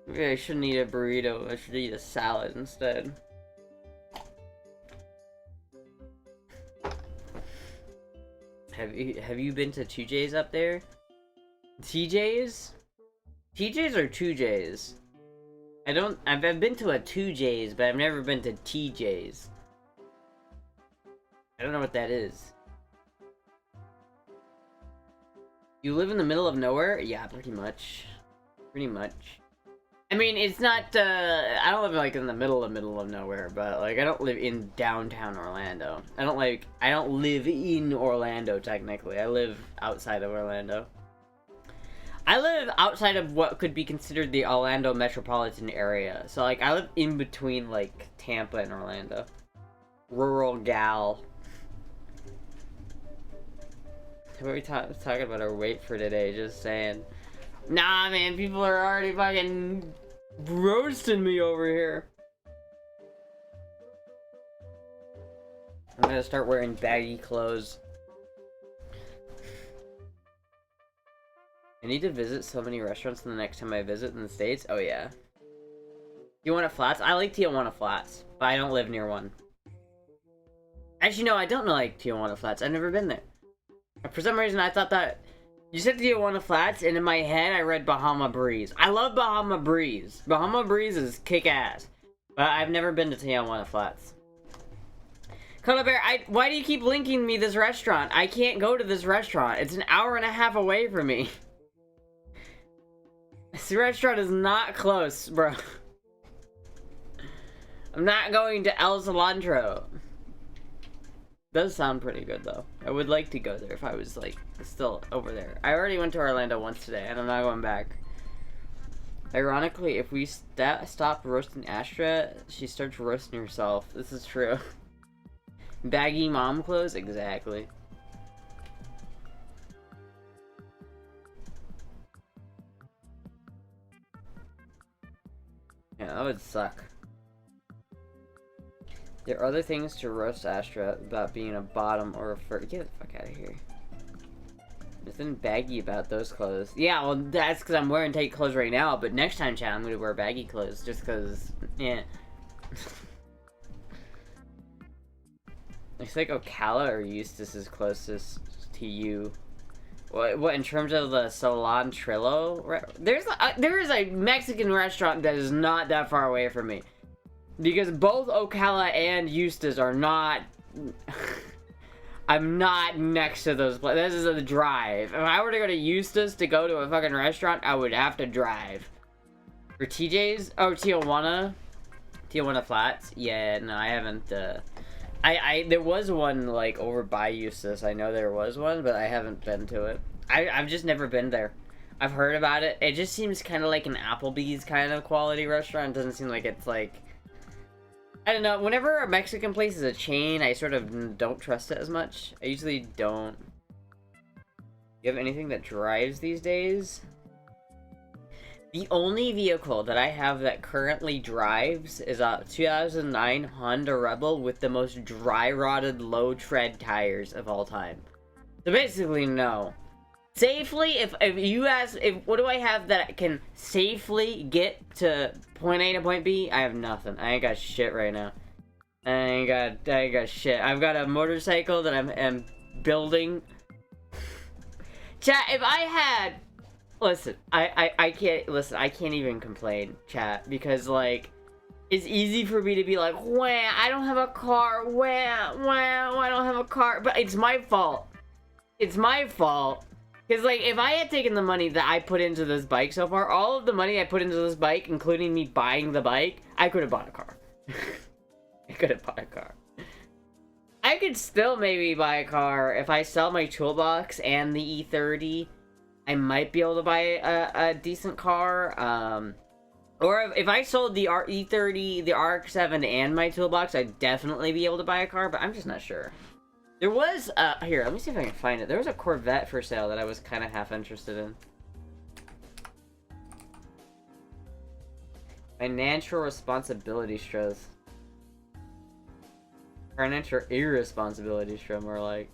Maybe I shouldn't eat a burrito. I should eat a salad instead. Have you been to 2J's up there? TJ's? TJ's or 2J's? I've been to a 2J's, but I've never been to TJ's. I don't know what that is. You live in the middle of nowhere? Yeah, pretty much. Pretty much. I mean, it's not, I don't live, like, in the middle of nowhere, but, like, I don't live in downtown Orlando. I don't live in Orlando, technically. I live outside of Orlando. I live outside of what could be considered the Orlando metropolitan area. So, like, I live in between, like, Tampa and Orlando. Rural gal. What are we talking about our weight for today? Just saying. Nah, man, people are already fucking roasting me over here. I'm gonna start wearing baggy clothes. I need to visit so many restaurants the next time I visit in the States. Oh, yeah. Tijuana Flats? I like Tijuana Flats, but I don't live near one. Actually, no, I don't like Tijuana Flats. I've never been there. For some reason, I thought that... You said Tijuana Flats, and in my head, I read Bahama Breeze. I love Bahama Breeze. Bahama Breeze is kick-ass. But I've never been to Tijuana Flats. Cuddle Bear, why do you keep linking me this restaurant? I can't go to this restaurant. It's an hour and a half away from me. This restaurant is not close, bro. I'm not going to El Cilantro. Does sound pretty good, though. I would like to go there if I was, like, still over there. I already went to Orlando once today, and I'm not going back. Ironically, if we stop roasting Astra, she starts roasting herself. This is true. Baggy mom clothes? Exactly. Yeah, that would suck. There are other things to roast Astra about being a bottom or a fur. Get the fuck out of here. Nothing baggy about those clothes. Yeah, well, that's because I'm wearing tight clothes right now, but next time, chat, I'm going to wear baggy clothes just because, yeah. Looks like Ocala or Eustis is closest to you. What in terms of the Cilantro? There is a Mexican restaurant that is not that far away from me. Because both Ocala and Eustis are not... I'm not next to those places. This is a drive. If I were to go to Eustis to go to a fucking restaurant, I would have to drive. For TJ's? Oh, Tijuana? Tijuana Flats? Yeah, no, I haven't There was one, like, over by Eustis. I know there was one, but I haven't been to it. I've just never been there. I've heard about it. It just seems kind of like an Applebee's kind of quality restaurant. It doesn't seem like it's, like... I don't know. Whenever a Mexican place is a chain, I sort of don't trust it as much. I usually don't. You have anything that drives these days? The only vehicle that I have that currently drives is a 2009 Honda Rebel with the most dry-rotted low-tread tires of all time. So basically, no. Safely, if you ask, what do I have that can safely get to point A to point B? I have nothing. I ain't got shit right now. I ain't got shit. I've got a motorcycle that I'm building. Chat, if I had... Listen, I can't even complain, chat, because, like, it's easy for me to be like, wah, I don't have a car, wah, I don't have a car, but it's my fault. It's my fault. Because, like, if I had taken the money that I put into this bike so far, all of the money I put into this bike, including me buying the bike, I could have bought a car. I could have bought a car. I could still maybe buy a car if I sell my toolbox and the E30. I might be able to buy a decent car, or if I sold the E30, the RX-7, and my toolbox, I'd definitely be able to buy a car, but I'm just not sure. There was, here, let me see if I can find it. There was a Corvette for sale that I was kind of half interested in. Financial responsibility stress. Financial irresponsibility stress, more like.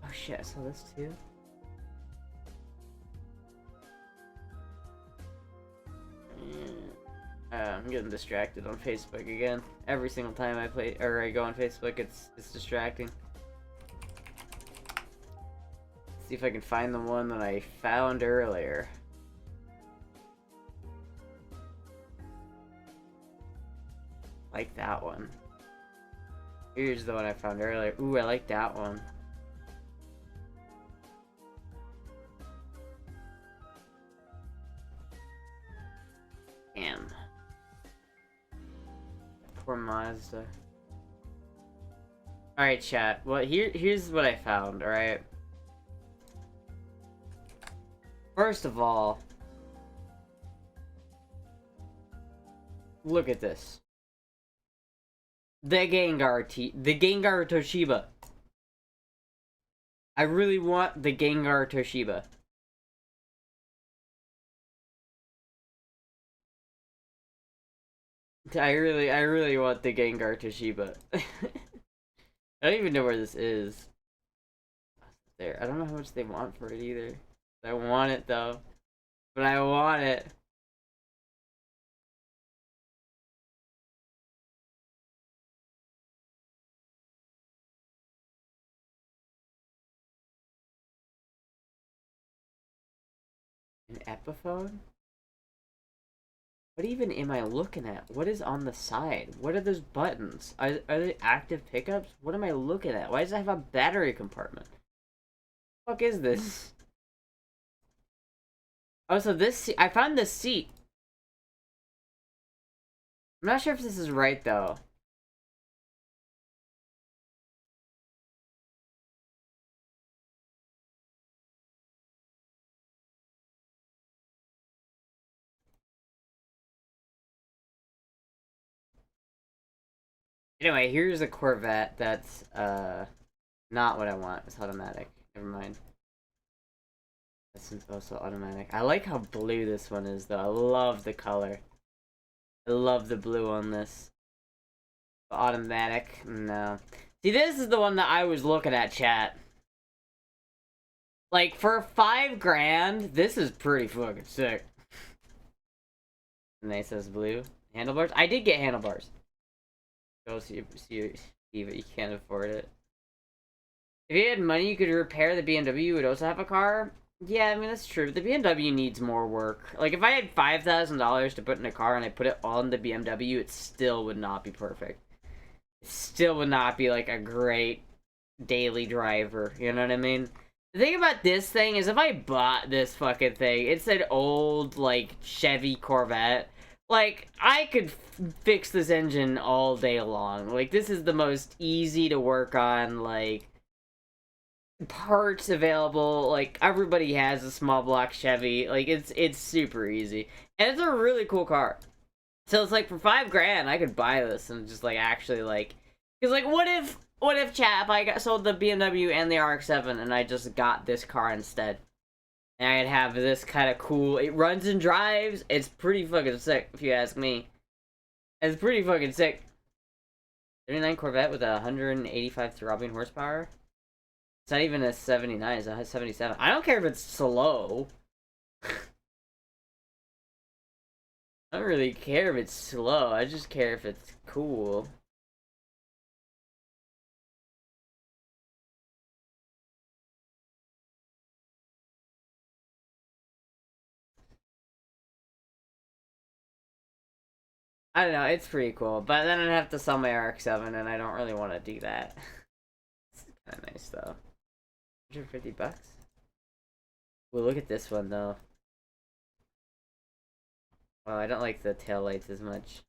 Oh shit, I saw this too. I'm getting distracted on Facebook again. Every single time I play or I go on Facebook, it's distracting. Let's see if I can find the one that I found earlier. Like that one. Here's the one I found earlier. Ooh, I like that one. Damn. Poor Mazda. Alright, chat. Well, here's what I found, alright? First of all, look at this. The Gengar Toshiba. I really want the Gengar Toshiba. I really want the Gengar Toshiba. I don't even know where this is. There. I don't know how much they want for it either. I want it though. But I want it. An Epiphone? What even am I looking at? What is on the side? What are those buttons? Are they active pickups? What am I looking at? Why does it have a battery compartment? What the fuck is this? Oh, so this I found this seat. I'm not sure if this is right though. Anyway, here's a Corvette that's not what I want. It's automatic. Never mind. This is also automatic. I like how blue this one is though. I love the color. I love the blue on this. Automatic? No. See, this is the one that I was looking at, chat. Like, for $5,000, this is pretty fucking sick. And they says blue. Handlebars? I did get handlebars. Go see but you can't afford it. If you had money, you could repair the BMW, you would also have a car? Yeah, I mean, that's true. The BMW needs more work. Like, if I had $5,000 to put in a car and I put it on the BMW, it still would not be perfect. It still would not be, like, a great daily driver. You know what I mean? The thing about this thing is if I bought this fucking thing, it's an old, like, Chevy Corvette. Like, I could fix this engine all day long. Like, this is the most easy to work on, like, parts available. Like, everybody has a small block Chevy. Like, it's super easy. And it's a really cool car. So it's like, for $5,000, I could buy this and just, like, actually, like... Because, like, what if, chat, if I sold the BMW and the RX-7 and I just got this car instead? And I'd have this kind of cool... It runs and drives. It's pretty fucking sick, if you ask me. It's pretty fucking sick. 39 Corvette with 185 throbbing horsepower. It's not even a 79, it's a 77. I don't care if it's slow. I don't really care if it's slow. I just care if it's cool. I don't know, it's pretty cool. But then I'd have to sell my RX-7, and I don't really want to do that. It's kind of nice, though. 150 bucks? Well, look at this one, though. Oh, I don't like the taillights as much.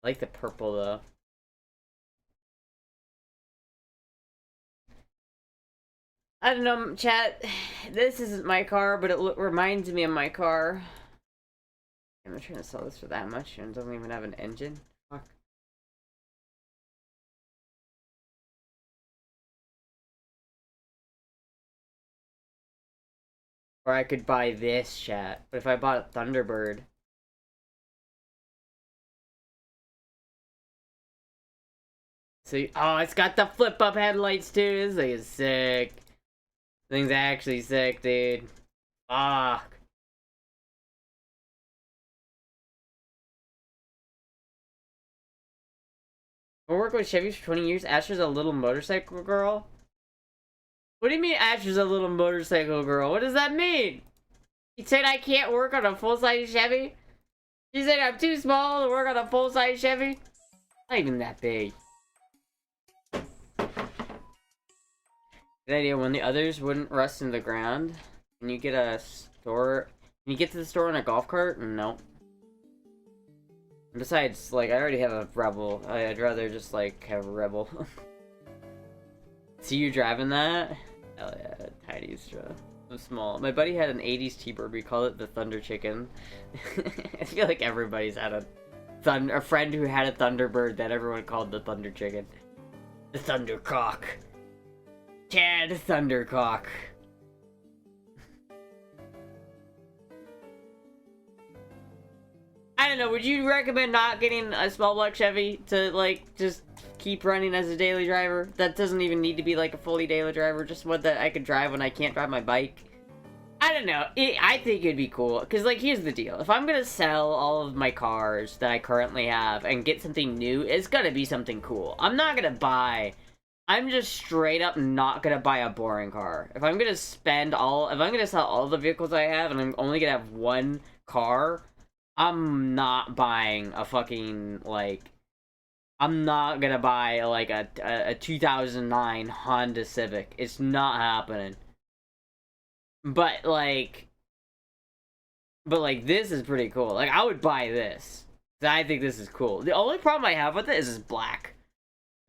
I like the purple, though. I don't know, chat. This isn't my car, but it reminds me of my car. I'm not trying to sell this for that much, and it doesn't even have an engine. Fuck. Or I could buy this, chat. But if I bought a Thunderbird... So, oh, it's got the flip-up headlights, too. This thing is sick. This thing's actually sick, dude. Fuck. We're working with Chevys for 20 years. Astra's a little motorcycle girl. What do you mean Astra's a little motorcycle girl? What does that mean? You said I can't work on a full-size Chevy? You said I'm too small to work on a full-size Chevy? Not even that big. Good idea. When the others wouldn't rust in the ground, can you get a store? Can you get to the store in a golf cart? No. Besides, like, I already have a Rebel. I'd rather just, like, have a Rebel. See you driving that? Hell yeah, tiny Astra. So small. My buddy had an 80s T-Bird. We call it the Thunder Chicken. I feel like everybody's had a friend who had a Thunderbird that everyone called the Thunder Chicken. The Thundercock. Chad Thundercock. I don't know, would you recommend not getting a small block Chevy to, like, just keep running as a daily driver? That doesn't even need to be, like, a fully daily driver, just one that I could drive when I can't drive my bike. I don't know, I think it'd be cool, because, like, here's the deal. If I'm gonna sell all of my cars that I currently have and get something new, it's gonna be something cool. I'm just straight up not gonna buy a boring car. If I'm gonna sell all the vehicles I have and I'm only gonna have one car, I'm not buying a fucking, like, I'm not gonna buy, like, a 2009 Honda Civic. It's not happening. But, like, this is pretty cool. Like, I would buy this. I think this is cool. The only problem I have with it is it's black.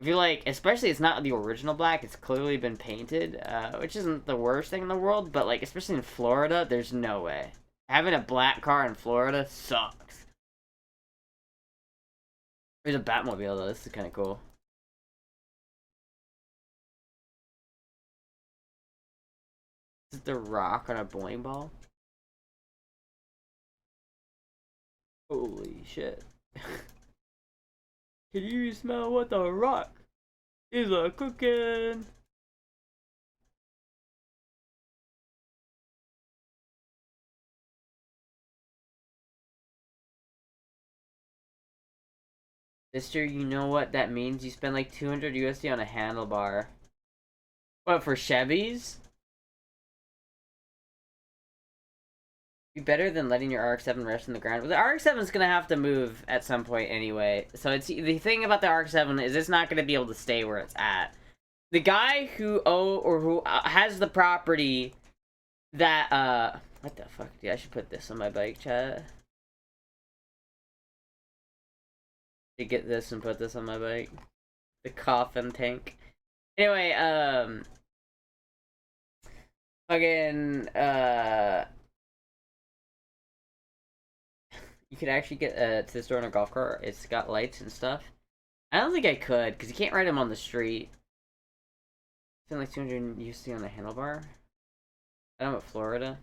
I feel like, especially it's not the original black, it's clearly been painted, which isn't the worst thing in the world, but, like, especially in Florida, there's no way. Having a black car in Florida sucks. There's a Batmobile, though. This is kind of cool. Is it The Rock on a bowling ball? Holy shit. Can you smell what The Rock is cooking? Sister, you know what that means? You spend like 200 USD on a handlebar. What, for Chevys? Be better than letting your RX-7 rest in the ground. Well, the RX-7 is gonna have to move at some point anyway. So it's the thing about the RX-7 is it's not gonna be able to stay where it's at. the guy who has the property that what the fuck, dude? I should put this on my bike, chat. To get this and put this on my bike. The coffin tank. Anyway, fucking, you could actually get to the store in a golf cart. It's got lights and stuff. I don't think I could, because you can't ride them on the street. Spend like 200 USD on the handlebar. I'm at Florida.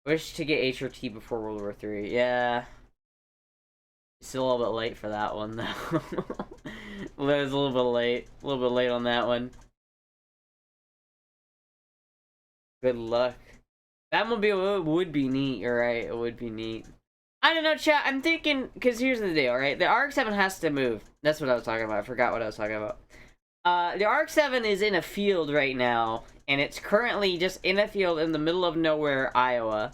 Wish to get HRT before World War III. Yeah. Still a little bit late for that one, though. It was a little bit late. A little bit late on that one. Good luck. Batmobile would be neat, you're right. It would be neat. I don't know, chat. I'm thinking, because here's the deal, right? The RX-7 has to move. That's what I was talking about. I forgot what I was talking about. The RX-7 is in a field right now, and it's currently just in a field in the middle of nowhere, Iowa.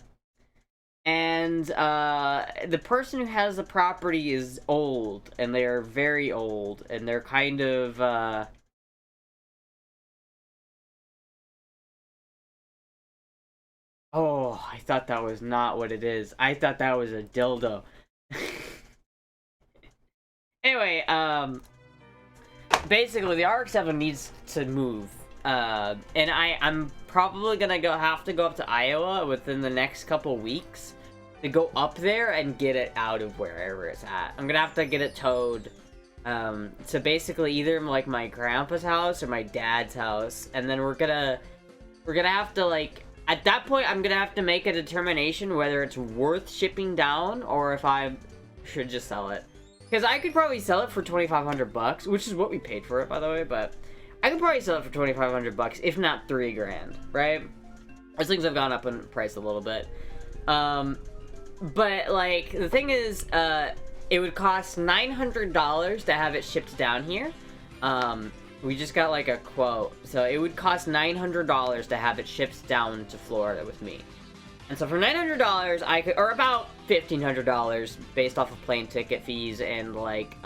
And the person who has the property is old, and they're very old, and they're kind of oh, I thought that was not what it is. I thought that was a dildo. Anyway, basically the RX-7 needs to move. And I'm probably gonna have to go up to Iowa within the next couple weeks to go up there and get it out of wherever it's at. I'm gonna have to get it towed to basically either like my grandpa's house or my dad's house, and then we're gonna have to, like, at that point I'm gonna have to make a determination whether it's worth shipping down or if I should just sell it. Because I could probably sell it for $2,500, which is what we paid for it, by the way, but I could probably sell it for $2,500, if not $3,000, right? Those things have gone up in price a little bit. But, like, the thing is, it would cost $900 to have it shipped down here. We just got, like, a quote. So it would cost $900 to have it shipped down to Florida with me. And so for $900, I could, or about $1,500 based off of plane ticket fees and, like,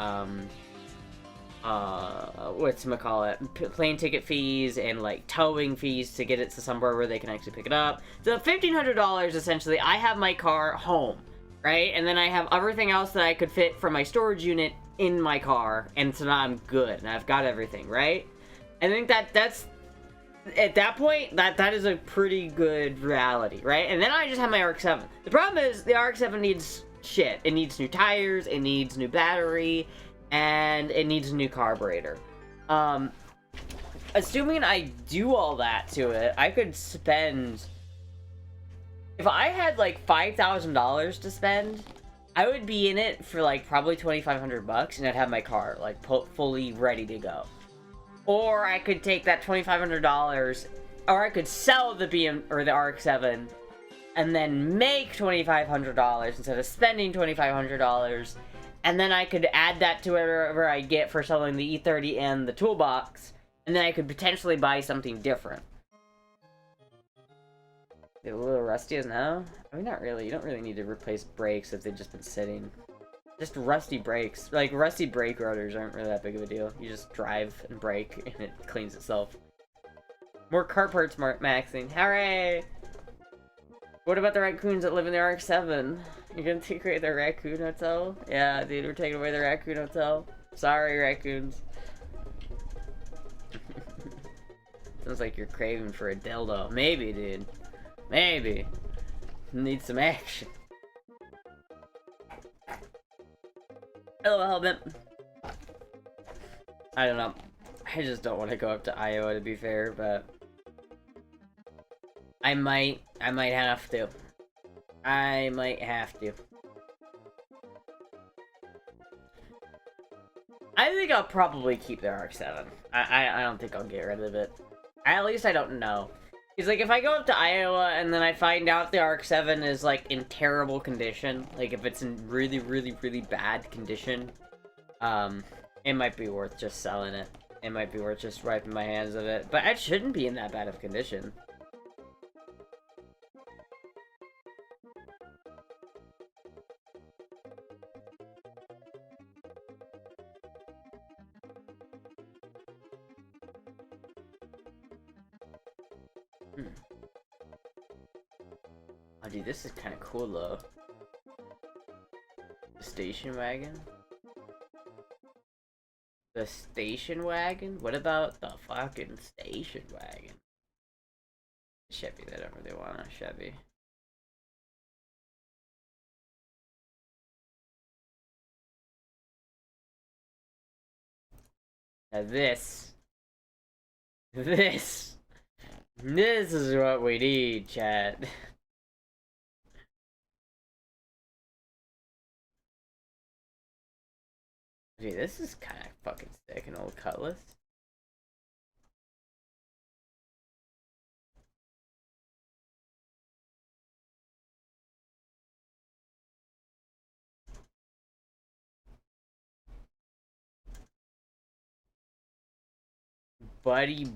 whatchamacallit, plane ticket fees and, like, towing fees to get it to somewhere where they can actually pick it up. So $1,500, essentially, I have my car home, right? And then I have everything else that I could fit from my storage unit in my car, and so now I'm good, and I've got everything, right? I think that's, at that point, that is a pretty good reality, right? And then I just have my RX-7. The problem is, the RX-7 needs shit. It needs new tires, it needs new battery, and it needs a new carburetor. Assuming I do all that to it, I could spend... If I had, like, $5,000 to spend, I would be in it for, like, probably $2,500, and I'd have my car, like, fully ready to go. Or I could take that $2,500, or I could sell the the RX-7, and then make $2,500 instead of spending $2,500, and then I could add that to whatever I get for selling the E30 and the toolbox, and then I could potentially buy something different. They're a little rusty as now? I mean, not really. You don't really need to replace brakes if they've just been sitting. Just rusty brakes. Like, rusty brake rotors aren't really that big of a deal. You just drive and brake, and it cleans itself. More car parts maxing. Hooray! What about the raccoons that live in the RX-7? You're gonna take away the raccoon hotel? Yeah, dude, we're taking away the raccoon hotel. Sorry, raccoons. Sounds like you're craving for a dildo. Maybe, dude. Maybe. Need some action. Hello, Helmet. I don't know. I just don't want to go up to Iowa, to be fair, but I might have to. I might have to. I think I'll probably keep the RX-7. I don't think I'll get rid of it. At least I don't know. Because, like, if I go up to Iowa and then I find out the RX-7 is, like, in terrible condition, like, if it's in really, really, really bad condition, it might be worth just selling it. It might be worth just wiping my hands of it. But it shouldn't be in that bad of condition. Hmm. Oh, dude, this is kind of cool, though. The station wagon? The station wagon? What about the fucking station wagon? Chevy, they don't really want a Chevy. Now this is what we need, chat. Dude, this is kind of fucking sick, an old Cutlass. Buddy.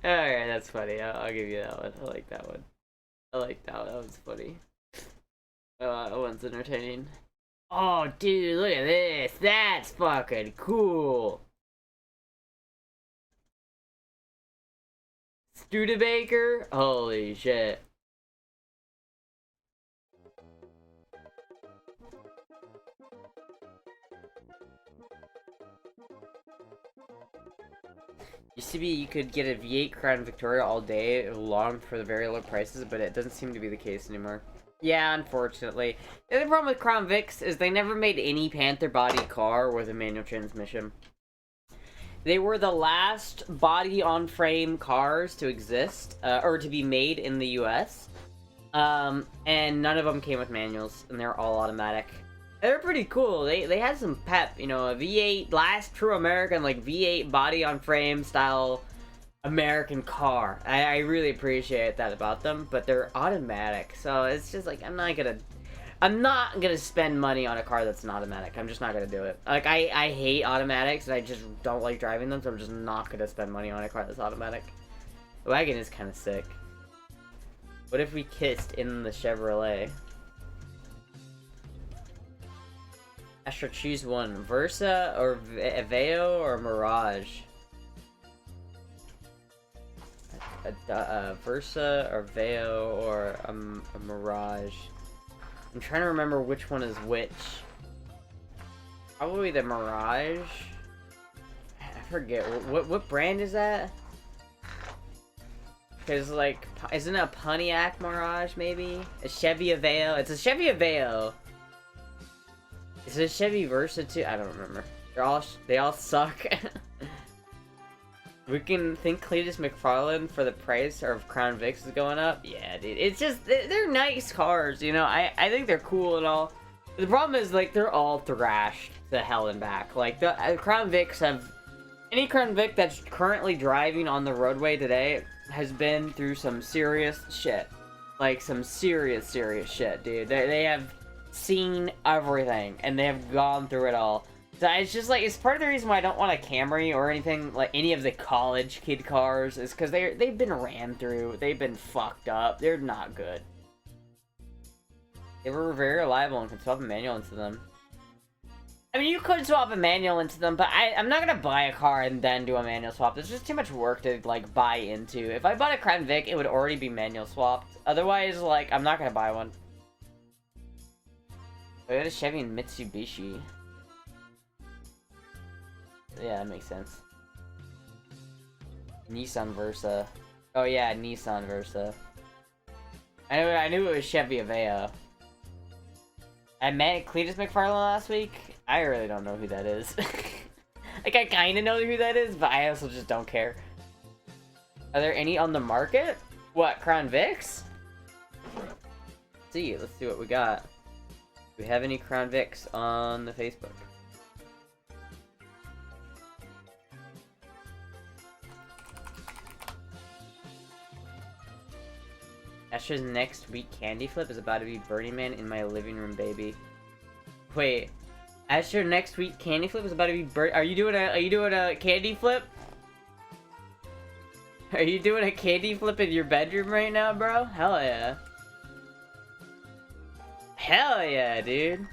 Alright, that's funny. I'll give you that one. I like that one. I like that one. That one's funny. That one's entertaining. Oh, dude, look at this. That's fucking cool. Studebaker? Holy shit. Used to be you could get a V8 Crown Victoria all day long for the very low prices, but it doesn't seem to be the case anymore. Yeah, unfortunately. The other problem with Crown Vics is they never made any Panther body car with a manual transmission. They were the last body-on-frame cars to exist, or to be made in the US. And none of them came with manuals, and they're all automatic. They're pretty cool. They had some pep, you know, a V8, last true American, like, V8 body-on-frame style American car. I really appreciate that about them, but they're automatic, so it's just like, I'm not gonna spend money on a car that's an automatic. I'm just not gonna do it. Like, I hate automatics, and I just don't like driving them, so I'm just not gonna spend money on a car that's automatic. The wagon is kind of sick. What if we kissed in the Chevrolet? Astra, choose one. Versa, or Aveo, or Mirage? Versa, or Aveo, or a Mirage? I'm trying to remember which one is which. Probably the Mirage. I forget. What brand is that? Because, like, isn't it a Pontiac Mirage, maybe? A Chevy Aveo? It's a Chevy Aveo. Is it a Chevy Versa, too? I don't remember. They all suck. We can think Cletus McFarlane for the price of Crown Vics is going up? Yeah, dude. It's just, they're nice cars, you know? I think they're cool and all. The problem is, like, they're all thrashed to hell and back. Like, the Crown Vics have... Any Crown Vic that's currently driving on the roadway today has been through some serious shit. Like, some serious shit, dude. They have seen everything, and they have gone through it all. So it's just like, it's part of the reason why I don't want a Camry or anything, like any of the college kid cars, is because they've been ran through, they've been fucked up, they're not good. They were very reliable and could swap a manual into them. I mean, you could swap a manual into them, but I'm not gonna buy a car and then do a manual swap. There's just too much work to, like, buy into. If I bought a Crown Vic, it would already be manual swapped. Otherwise, like, I'm not gonna buy one. I got a Chevy and Mitsubishi. Yeah, that makes sense. Nissan Versa. Oh yeah, Nissan Versa. I knew it was Chevy Aveo. I met Cletus McFarlane last week. I really don't know who that is. Like, I kind of know who that is, but I also just don't care. Are there any on the market? What, Crown Vics? Let's see what we got. Do we have any Crown Vics on the Facebook? Astra's next week candy flip is about to be Burning Man in my living room, baby. Wait, Astra next week candy flip is about to be Are you doing a candy flip? Are you doing a candy flip in your bedroom right now, bro? Hell yeah. Hell yeah, dude.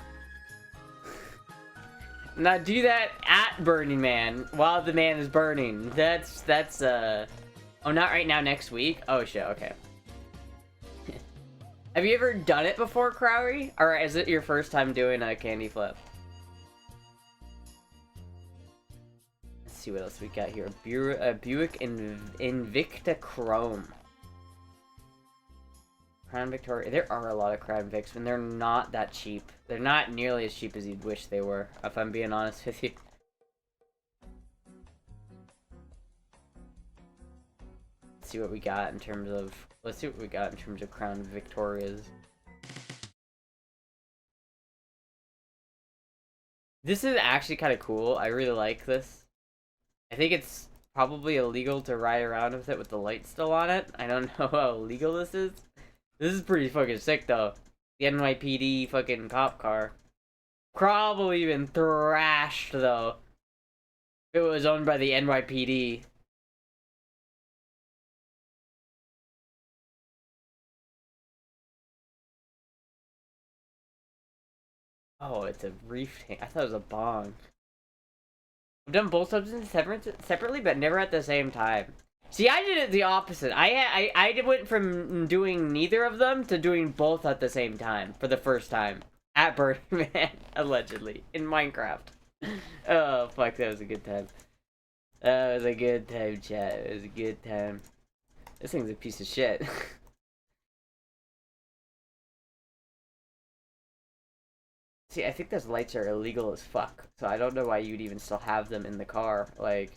Now do that at Burning Man while the man is burning. That's oh, not right now, next week? Oh shit, okay. Have you ever done it before, Crowry? Or is it your first time doing a candy flip? Let's see what else we got here. Buick Invicta Chrome. Crown Victoria. There are a lot of Crown Vics, and they're not that cheap. They're not nearly as cheap as you'd wish they were, if I'm being honest with you. Let's see what we got in terms of... Let's see what we got in terms of Crown Victorias. This is actually kind of cool. I really like this. I think it's probably illegal to ride around with it with the light still on it. I don't know how illegal this is. This is pretty fucking sick, though. The NYPD fucking cop car. Probably been thrashed, though. If it was owned by the NYPD. Oh, it's a reef tank. I thought it was a bong. I've done both substances separately, but never at the same time. See, I did it the opposite. I went from doing neither of them to doing both at the same time for the first time at Burning Man, allegedly, in Minecraft. Oh fuck, that was a good time. That was a good time, chat. It was a good time. This thing's a piece of shit. See, I think those lights are illegal as fuck, so I don't know why you'd even still have them in the car. Like.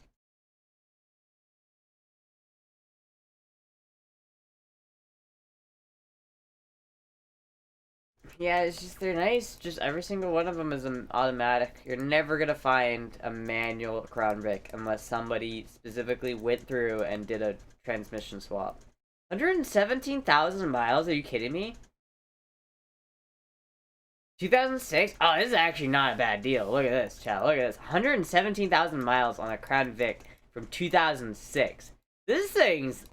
Yeah, it's just, they're nice. Just every single one of them is an automatic. You're never gonna find a manual Crown Vic unless somebody specifically went through and did a transmission swap. 117,000 miles? Are you kidding me? 2006? Oh, this is actually not a bad deal. Look at this, chat. Look at this. 117,000 miles on a Crown Vic from 2006. This thing's...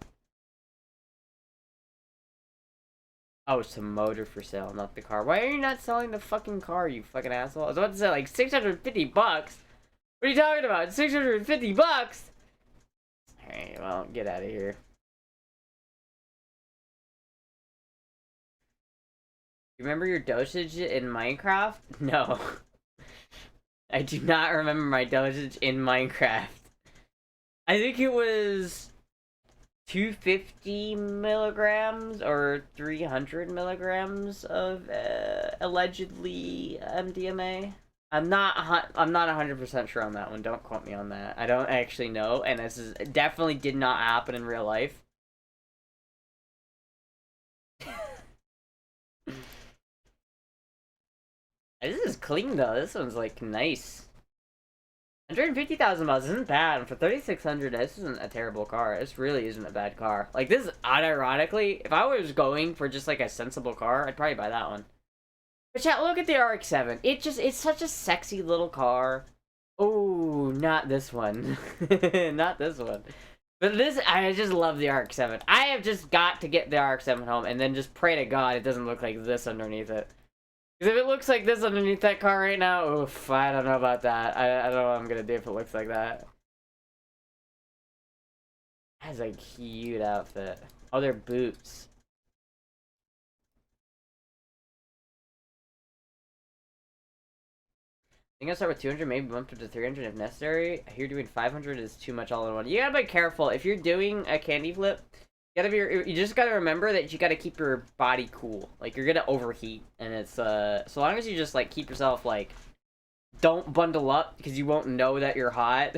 Oh, it's the motor for sale, not the car. Why are you not selling the fucking car, you fucking asshole? I was about to say, like, 650 bucks? What are you talking about? 650 bucks? Alright, well, get out of here. Remember your dosage in Minecraft? No. I do not remember my dosage in Minecraft. I think it was 250 milligrams or 300 milligrams of allegedly MDMA. I'm not 100% sure on that one. Don't quote me on that. I don't actually know, and this is definitely did not happen in real life. This is clean though. This one's like nice. 150,000 miles isn't bad. For 3,600, this isn't a terrible car. This really isn't a bad car. Like, this, unironically, if I was going for just, like, a sensible car, I'd probably buy that one. But chat, look at the RX-7. It's such a sexy little car. Oh, not this one. Not this one. But this, I just love the RX-7. I have just got to get the RX-7 home and then just pray to God it doesn't look like this underneath it. Because if it looks like this underneath that car right now, oof, I don't know about that. I don't know what I'm going to do if it looks like that. That's a cute outfit. Oh, they're boots. I think I'll start with 200, maybe bump up to 300 if necessary. I hear doing 500 is too much all in one. You gotta be careful. If you're doing a candy flip, you just gotta remember that you gotta keep your body cool. Like, you're gonna overheat. And it's, so long as you just, like, keep yourself, like, don't bundle up, because you won't know that you're hot.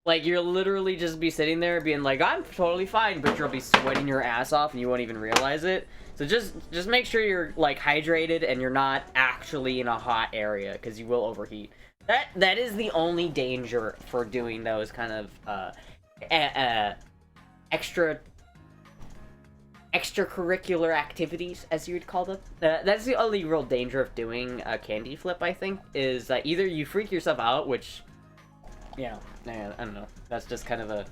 Like, you'll literally just be sitting there being like, I'm totally fine, but you'll be sweating your ass off and you won't even realize it. So just make sure you're, like, hydrated and you're not actually in a hot area, because you will overheat. That is the only danger for doing those kind of, extracurricular activities, as you would call them. That's the only real danger of doing a candy flip, I think, is that either you freak yourself out, which, you know, I don't know, that's just kind of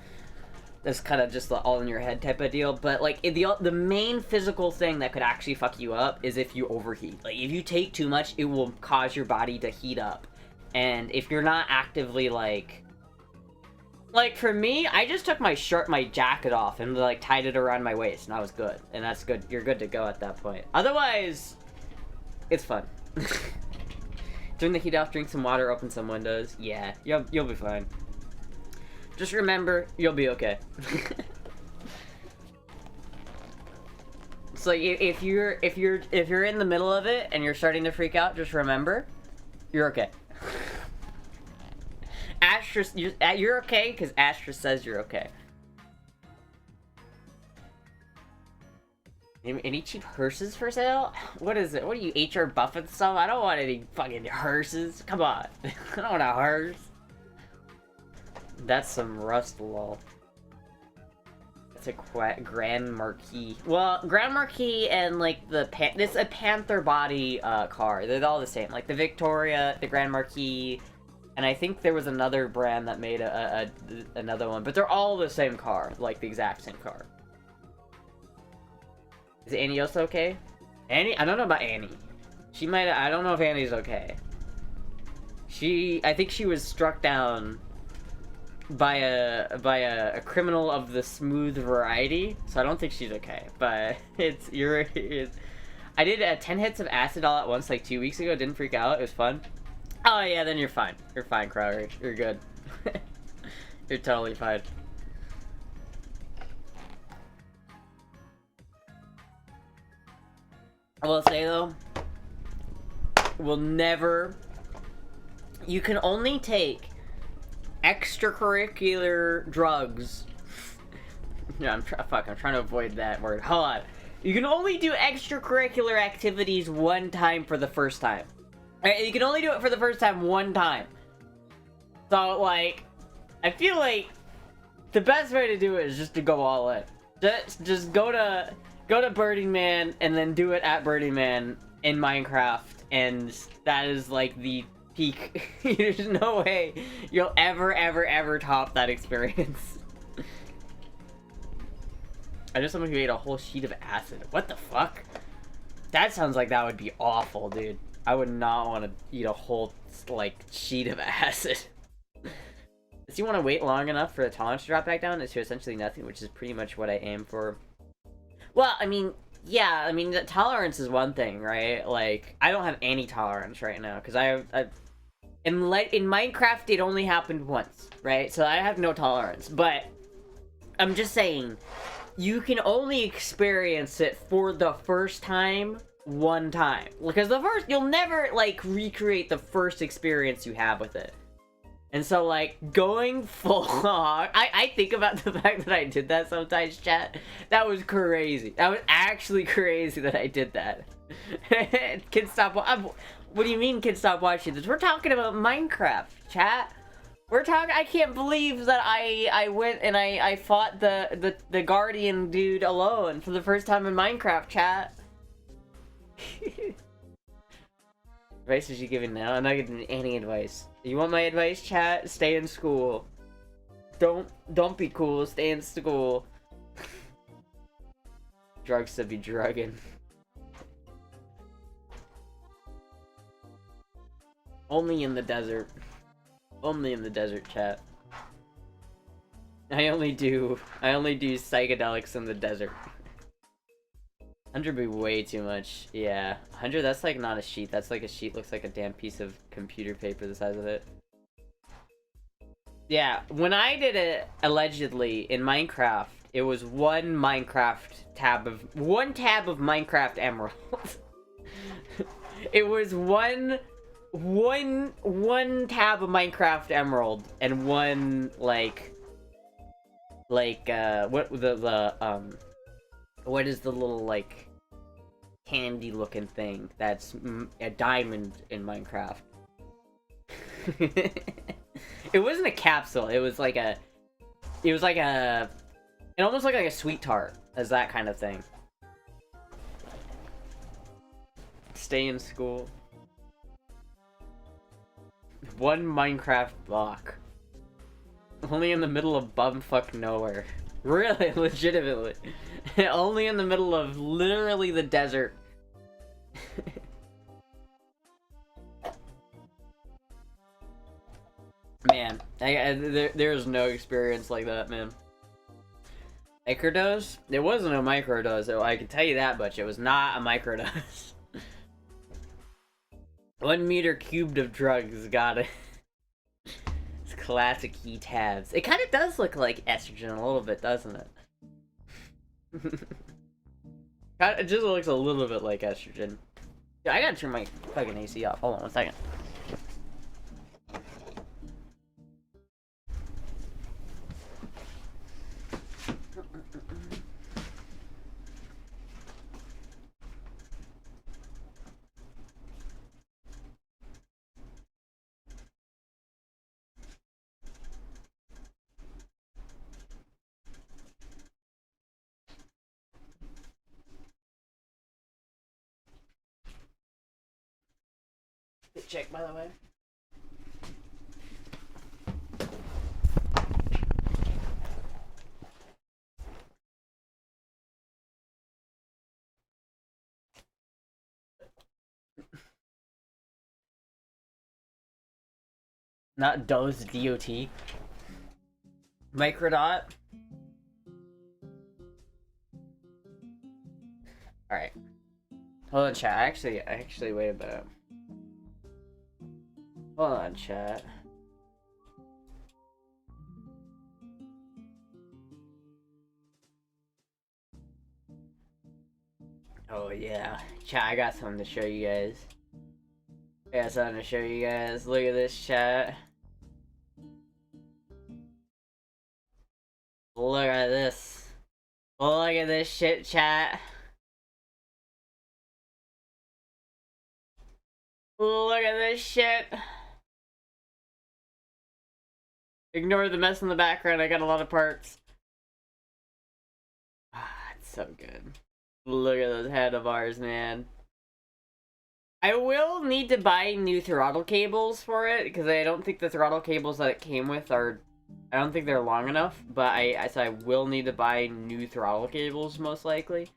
That's kind of just all in your head type of deal. But like the main physical thing that could actually fuck you up is if you overheat. Like if you take too much, it will cause your body to heat up. And if you're not actively like for me, I just took my jacket off and like tied it around my waist, and I was good. And that's good. You're good to go at that point. Otherwise, it's fun. Turn the heat off, drink some water, open some windows. Yeah, you'll be fine. Just remember, you'll be okay. It's like if you're in the middle of it and you're starting to freak out, just remember, you're okay. Astra, you're okay because Astra says you're okay. Any cheap hearses for sale? What is it? What are you, H.R. Buffett stuff? I don't want any fucking hearses. Come on. I don't want a hearse. That's some rust, lol. That's a Grand Marquis. Well, Grand Marquis and like it's a Panther body car. They're all the same. Like the Victoria, the Grand Marquis, and I think there was another brand that made another one, but they're all the same car, like the exact same car. Is Annie also okay? Annie? I don't know about Annie. She might. I don't know if Annie's okay. I think she was struck down by a criminal of the smooth variety, so I don't think she's okay. But I did 10 hits of acid all at once like 2 weeks ago. Didn't freak out. It was fun. Oh yeah, then you're fine. You're fine, Crowder. You're good. You're totally fine. I will say though, you can only take extracurricular drugs. Yeah, I'm trying to avoid that word. Hold on. You can only do extracurricular activities one time for the first time. You can only do it for the first time one time. So, like, I feel like the best way to do it is just to go all in. Just go to Burning Man and then do it at Burning Man in Minecraft, and that is like the peak. There's no way you'll ever top that experience. I know someone who ate a whole sheet of acid. What the fuck? That sounds like that would be awful, dude. I would not want to eat a whole, like, sheet of acid. Does you want to wait long enough for the tolerance to drop back down to essentially nothing, which is pretty much what I aim for. Well, I mean, yeah, I mean, the tolerance is one thing, right? Like, I don't have any tolerance right now, because in Minecraft, it only happened once, right? So I have no tolerance, but I'm just saying, you can only experience it for the first time, one time. Because you'll never, like, recreate the first experience you have with it. And so, like, going full on, I think about the fact that I did that sometimes, chat. That was crazy. That was actually crazy that I did that. Kids stop. What do you mean, kids stop watching this? We're talking about Minecraft, chat. We're talking. I can't believe that I went and I fought the Guardian dude alone for the first time in Minecraft, chat. Advice is you giving now? I'm not giving any advice. You want my advice, chat? Stay in school. Don't be cool. Stay in school. Drugs to be drugging. Only in the desert. Only in the desert, chat. I only do psychedelics in the desert. 100 would be way too much. Yeah. 100, that's like not a sheet. That's like a sheet looks like a damn piece of computer paper the size of it. Yeah, when I did it, allegedly, in Minecraft, it was one tab of Minecraft Emerald. It was one tab of Minecraft Emerald and one what is the little, like, candy looking thing that's a diamond in Minecraft? It wasn't a capsule, it almost looked like a sweet tart, as that kind of thing. Stay in school. One Minecraft block. Only in the middle of bumfuck nowhere. Really, legitimately. Only in the middle of literally the desert. Man, there's no experience like that, man. Microdose? There wasn't a microdose, though. I can tell you that much. It was not a microdose. 1 meter cubed of drugs, got it. It's classic E-tabs. It kind of does look like estrogen a little bit, doesn't it? It just looks a little bit like estrogen. Yeah, I gotta turn my fucking AC off. Hold on 1 second. Good check, by the way. Not dose DOT. Microdot. Alright. Hold on, chat. Actually, wait a minute. Hold on, chat. Oh, yeah. Chat, I got something to show you guys. I got something to show you guys. Look at this, chat. Look at this. Look at this shit, chat. Look at this shit. Ignore the mess in the background, I got a lot of parts. Ah, it's so good. Look at those handlebars, man. I will need to buy new throttle cables for it, because I don't think the throttle cables that it came with are... I don't think they're long enough, but so I will need to buy new throttle cables, most likely.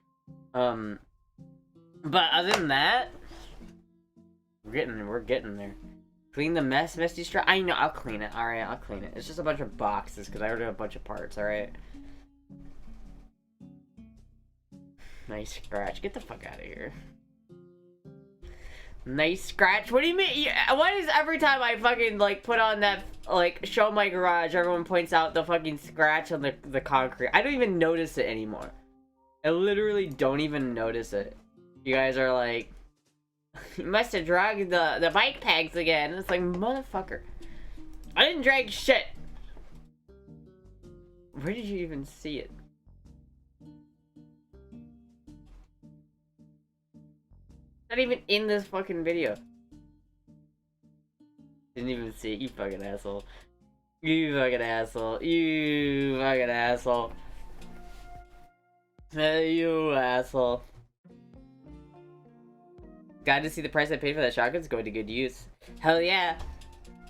But other than that... We're getting there. Clean the mess, Misty Straw. I know, I'll clean it. Alright, I'll clean it. It's just a bunch of boxes, because I already have a bunch of parts, alright? Nice scratch. Get the fuck out of here. Nice scratch? What do you mean? What is every time I fucking, like, put on that, like, show my garage, everyone points out the fucking scratch on the concrete. I don't even notice it anymore. I literally don't even notice it. You guys are like... You must have dragged the bike pegs again. It's like, motherfucker. I didn't drag shit. Where did you even see it? Not even in this fucking video. Didn't even see it, you fucking asshole. You fucking asshole. You fucking asshole. You asshole. Glad to see the price I paid for that shotgun's going to good use. Hell yeah.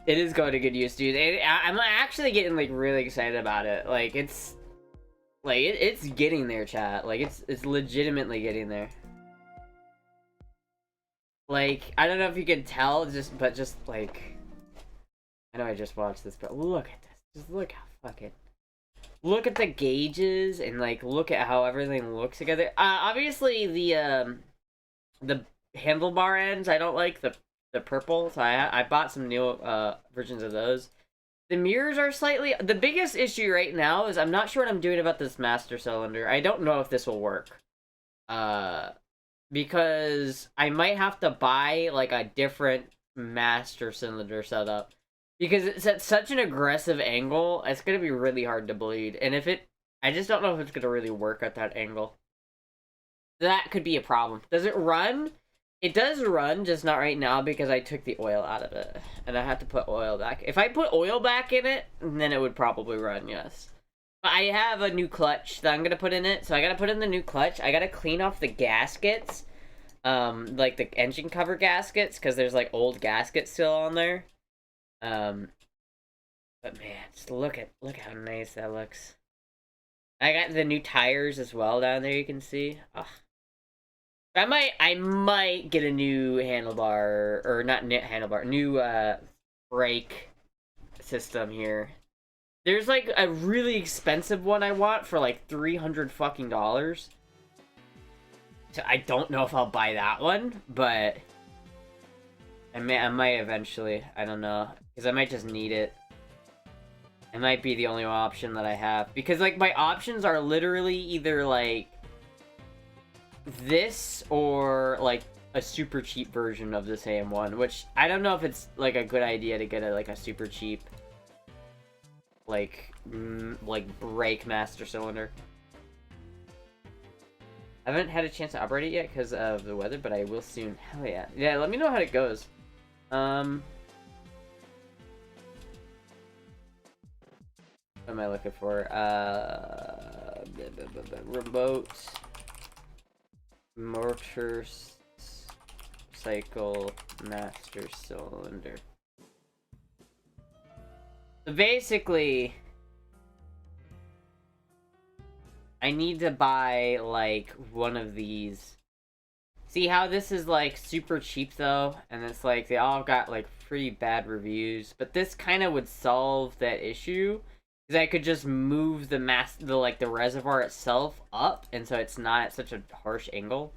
It is going to good use, dude. I'm actually getting, like, really excited about it. Like, it's... Like, it's getting there, chat. Like, it's legitimately getting there. Like, I don't know if you can tell, but just, like... I know I just watched this, but look at this. Just look how fucking... Look at the gauges, and, like, look at how everything looks together. Obviously, the handlebar ends, I don't like the purple, so I bought some new versions of those. The mirrors are slightly... The biggest issue right now is I'm not sure what I'm doing about this master cylinder. I don't know if this will work. Because I might have to buy, like, a different master cylinder setup. Because it's at such an aggressive angle, it's going to be really hard to bleed. And if it... I just don't know if it's going to really work at that angle. That could be a problem. Does it run? It does run, just not right now because I took the oil out of it. And I had to put oil back. If I put oil back in it, then it would probably run, yes. But I have a new clutch that I'm going to put in it. So I got to put in the new clutch. I got to clean off the gaskets. Like the engine cover gaskets. Because there's like old gaskets still on there. But man, just look how nice that looks. I got the new tires as well down there, you can see. Ugh. I might get a new handlebar, or not handlebar, new brake system here. There's like a really expensive one I want for like $300 fucking dollars. So I don't know if I'll buy that one, but I might eventually. I don't know, because I might just need it. It might be the only option that I have, because like my options are literally either like this or like a super cheap version of this AM1, which I don't know if it's like a good idea to get like a super cheap like brake master cylinder. I haven't had a chance to operate it yet because of the weather, but I will soon. Hell yeah. Yeah, let me know how it goes. What am I looking for? Remote motor cycle master cylinder. So basically, I need to buy like one of these. See how this is like super cheap though, and it's like they all got like pretty bad reviews, but this kind of would solve that issue. Because I could just move the reservoir itself up, and so it's not at such a harsh angle.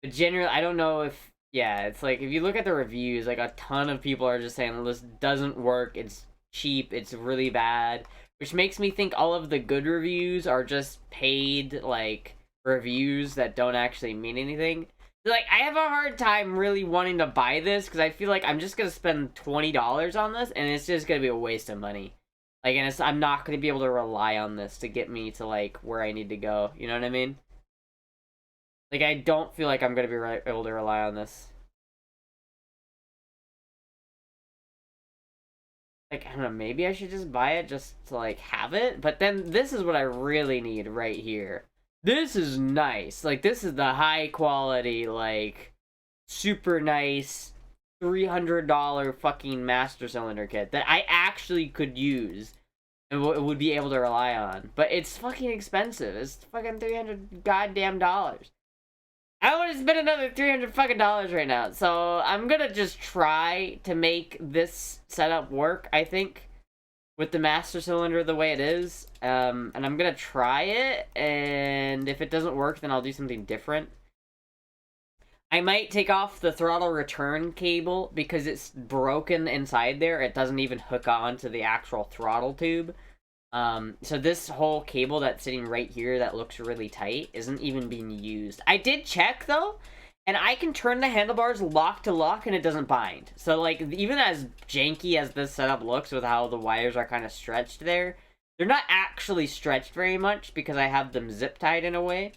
But generally, I don't know if, yeah, it's like, if you look at the reviews, like, a ton of people are just saying, well, this doesn't work, it's cheap, it's really bad. Which makes me think all of the good reviews are just paid, like, reviews that don't actually mean anything. So, like, I have a hard time really wanting to buy this, because I feel like I'm just going to spend $20 on this, and it's just going to be a waste of money. Like, and I'm not going to be able to rely on this to get me to, like, where I need to go. You know what I mean? Like, I don't feel like I'm going to be able to rely on this. Like, I don't know, maybe I should just buy it just to, like, have it? But then this is what I really need right here. This is nice. Like, this is the high quality, like, super nice $300 fucking master cylinder kit that I actually could use and would be able to rely on. But it's fucking expensive. It's fucking $300 goddamn dollars. I don't want to spend another $300 fucking dollars right now. So I'm gonna just try to make this setup work, I think, with the master cylinder the way it is. And I'm gonna try it, and if it doesn't work, then I'll do something different. I might take off the throttle return cable because it's broken inside there. It doesn't even hook on to the actual throttle tube. So this whole cable that's sitting right here that looks really tight isn't even being used. I did check though, and I can turn the handlebars lock to lock and it doesn't bind. So like, even as janky as this setup looks with how the wires are kind of stretched there, they're not actually stretched very much because I have them zip tied in a way.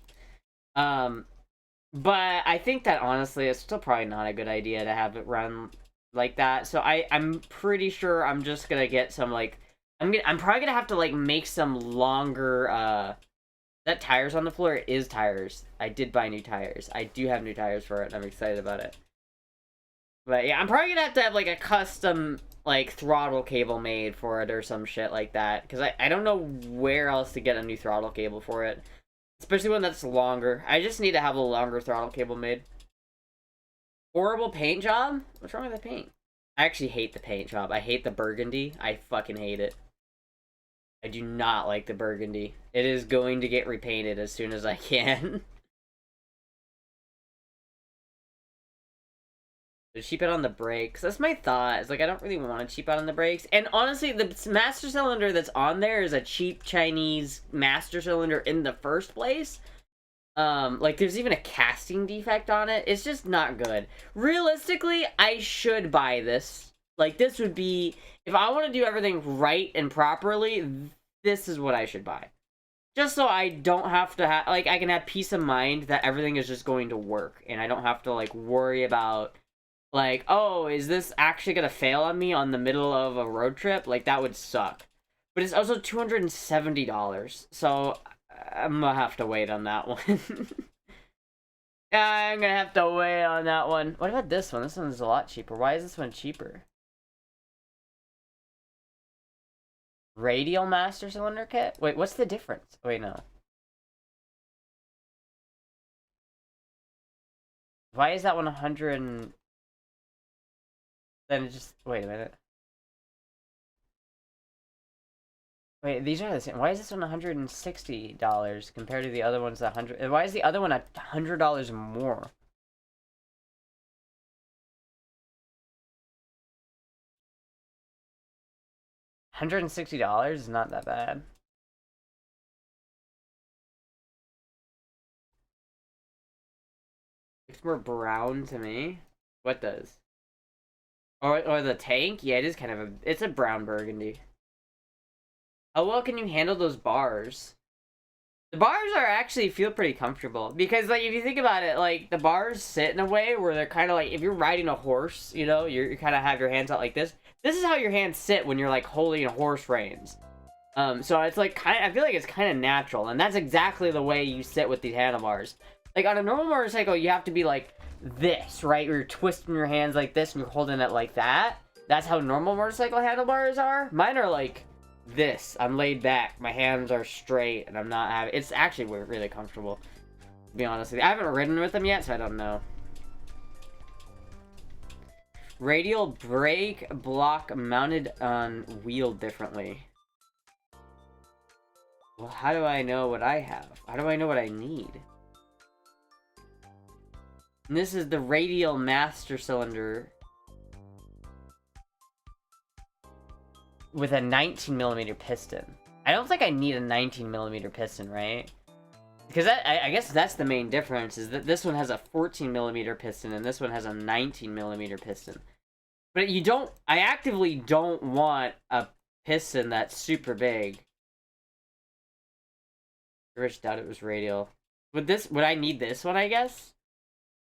But I think that honestly, it's still probably not a good idea to have it run like that. So I'm pretty sure I'm just gonna get some like, I'm probably gonna have to like make some longer. That tires on the floor? It is tires. I did buy new tires. I do have new tires for it, and I'm excited about it. But yeah, I'm probably gonna have to have like a custom like throttle cable made for it or some shit like that, because I don't know where else to get a new throttle cable for it. Especially one that's longer. I just need to have a longer throttle cable made. Horrible paint job? What's wrong with the paint? I actually hate the paint job. I hate the burgundy. I fucking hate it. I do not like the burgundy. It is going to get repainted as soon as I can. To cheap it on the brakes. That's my thought. It's like, I don't really want to cheap out on the brakes. And honestly, the master cylinder that's on there is a cheap Chinese master cylinder in the first place. Like, there's even a casting defect on it. It's just not good. Realistically, I should buy this. Like, this would be... If I want to do everything right and properly, this is what I should buy. Just so I don't have to have... Like, I can have peace of mind that everything is just going to work. And I don't have to, like, worry about... Like, oh, is this actually gonna fail on me on the middle of a road trip? Like, that would suck. But it's also $270, so I'm gonna have to wait on that one. Yeah, I'm gonna have to wait on that one. What about this one? This one's a lot cheaper. Why is this one cheaper? Radial master cylinder kit? Wait, what's the difference? Wait, no. Why is that one 100 and... Then it just... Wait a minute. Wait, these are the same. Why is this one $160 compared to the other one's 100? Why is the other one $100 more? $160 is not that bad. Looks more brown to me. What does? Or the tank? Yeah, it is kind of a... It's a brown burgundy. How well can you handle those bars? The bars are actually feel pretty comfortable. Because, like, if you think about it, like, the bars sit in a way where they're kind of like... If you're riding a horse, you know, you kind of have your hands out like this. This is how your hands sit when you're, like, holding horse reins. So it's, like, I feel like it's kind of natural. And that's exactly the way you sit with these handlebars. Like, on a normal motorcycle, you have to be, like, this, right? Where you're twisting your hands like this and you're holding it like that. That's how normal motorcycle handlebars are. Mine are, like... This. I'm laid back. My hands are straight, and I'm not having... It's actually really comfortable, to be honest with you. I haven't ridden with them yet, so I don't know. Radial brake block mounted on wheel differently. Well, how do I know what I have? How do I know what I need? And this is the radial master cylinder... with a 19mm piston. I don't think I need a 19mm piston, right? Because I guess that's the main difference, is that this one has a 14mm piston and this one has a 19mm piston. But you don't... I actively don't want a piston that's super big. I just doubt it was radial. Would I need this one, I guess?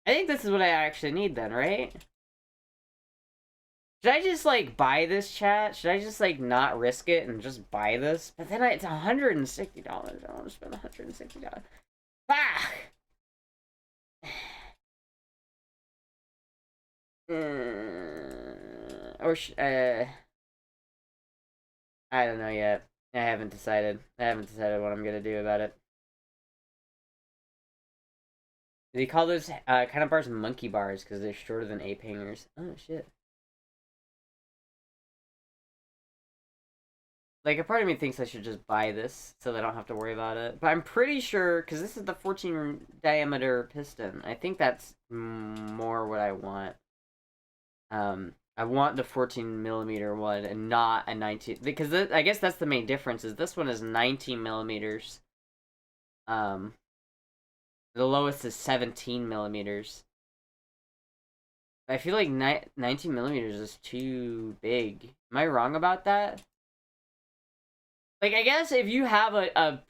I think this is what I actually need then, right? Should I just, like, buy this, chat? Should I just, like, not risk it and just buy this? But then it's $160. I don't want to spend $160. Ah! I don't know yet. I haven't decided. I haven't decided what I'm gonna do about it. They call those kind of bars monkey bars because they're shorter than ape hangers. Oh, shit. Like, a part of me thinks I should just buy this so that I don't have to worry about it. But I'm pretty sure, because this is the 14 diameter piston. I think that's more what I want. I want the 14mm one and not a 19... Because I guess that's the main difference, is this one is 19mm. The lowest is 17mm. I feel like 19mm is too big. Am I wrong about that? Like, I guess if you have a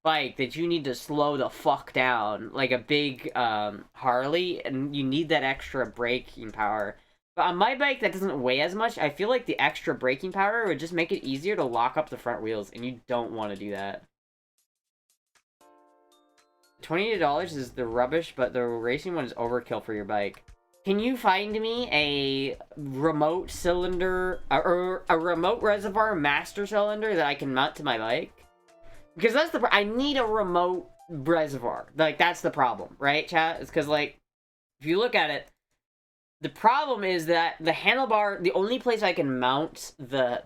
bike that you need to slow the fuck down, like a big Harley, and you need that extra braking power. But on my bike that doesn't weigh as much, I feel like the extra braking power would just make it easier to lock up the front wheels, and you don't want to do that. $28 is the rubbish, but the racing one is overkill for your bike. Can you find me a remote cylinder, or a remote reservoir master cylinder that I can mount to my bike? Because that's I need a remote reservoir. Like, that's the problem, right, chat? It's because, like, if you look at it, the problem is that the handlebar, the only place I can mount the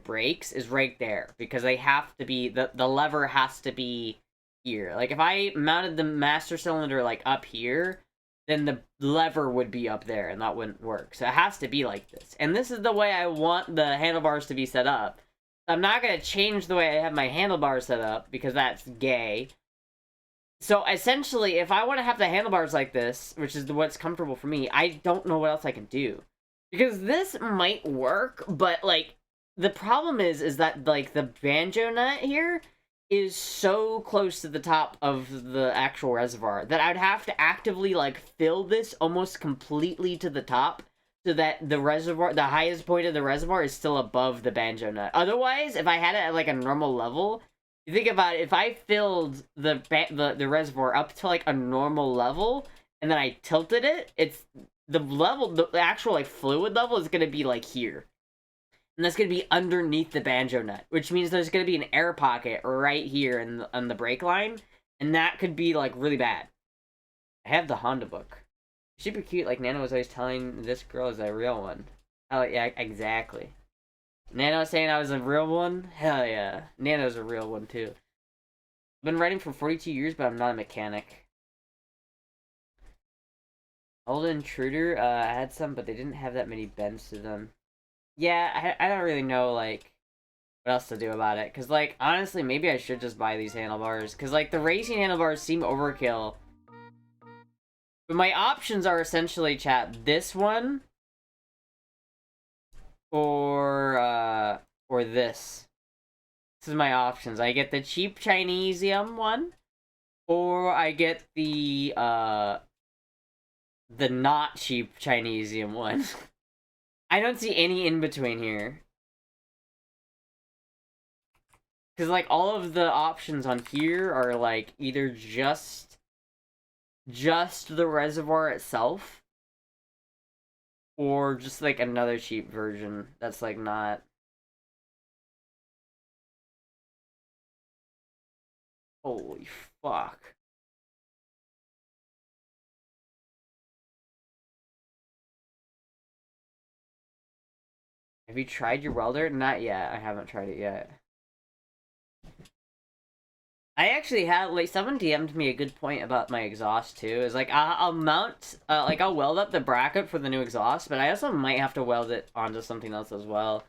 brakes is right there. Because they have to be, the lever has to be here. Like, if I mounted the master cylinder, like, up here, then the lever would be up there, and that wouldn't work. So it has to be like this. And this is the way I want the handlebars to be set up. I'm not going to change the way I have my handlebars set up, because that's gay. So essentially, if I want to have the handlebars like this, which is what's comfortable for me, I don't know what else I can do. Because this might work, but, like, the problem is that, like, the banjo nut here is so close to the top of the actual reservoir that I'd have to actively, like, fill this almost completely to the top so that the reservoir, the highest point of the reservoir is still above the banjo nut. Otherwise, if I had it at, like, a normal level, you think about it, if I filled the reservoir up to, like, a normal level and then I tilted it, it's the level, the actual, like, fluid level is going to be, like, here. And that's going to be underneath the banjo nut, which means there's going to be an air pocket right here on the brake line, and that could be, like, really bad. I have the Honda book. Super cute, like Nana was always telling this girl is a real one. Oh, yeah, exactly. Nana was saying I was a real one? Hell yeah. Nana's a real one, too. I've been riding for 42 years, but I'm not a mechanic. Old Intruder, I had some, but they didn't have that many bends to them. Yeah, I don't really know, like, what else to do about it. Because, like, honestly, maybe I should just buy these handlebars. Because, like, the racing handlebars seem overkill. But my options are essentially, chat, this one. Or this. This is my options. I get the cheap Chinesium one. Or I get the not cheap Chinesium one. I don't see any in between here. Because, like, all of the options on here are, like, either just the reservoir itself, or just, like, another cheap version that's, like, not... Holy fuck. Have you tried your welder? Not yet. I haven't tried it yet. I actually have, like, someone DM'd me a good point about my exhaust, too. Is like, I'll mount, like, I'll weld up the bracket for the new exhaust, but I also might have to weld it onto something else as well.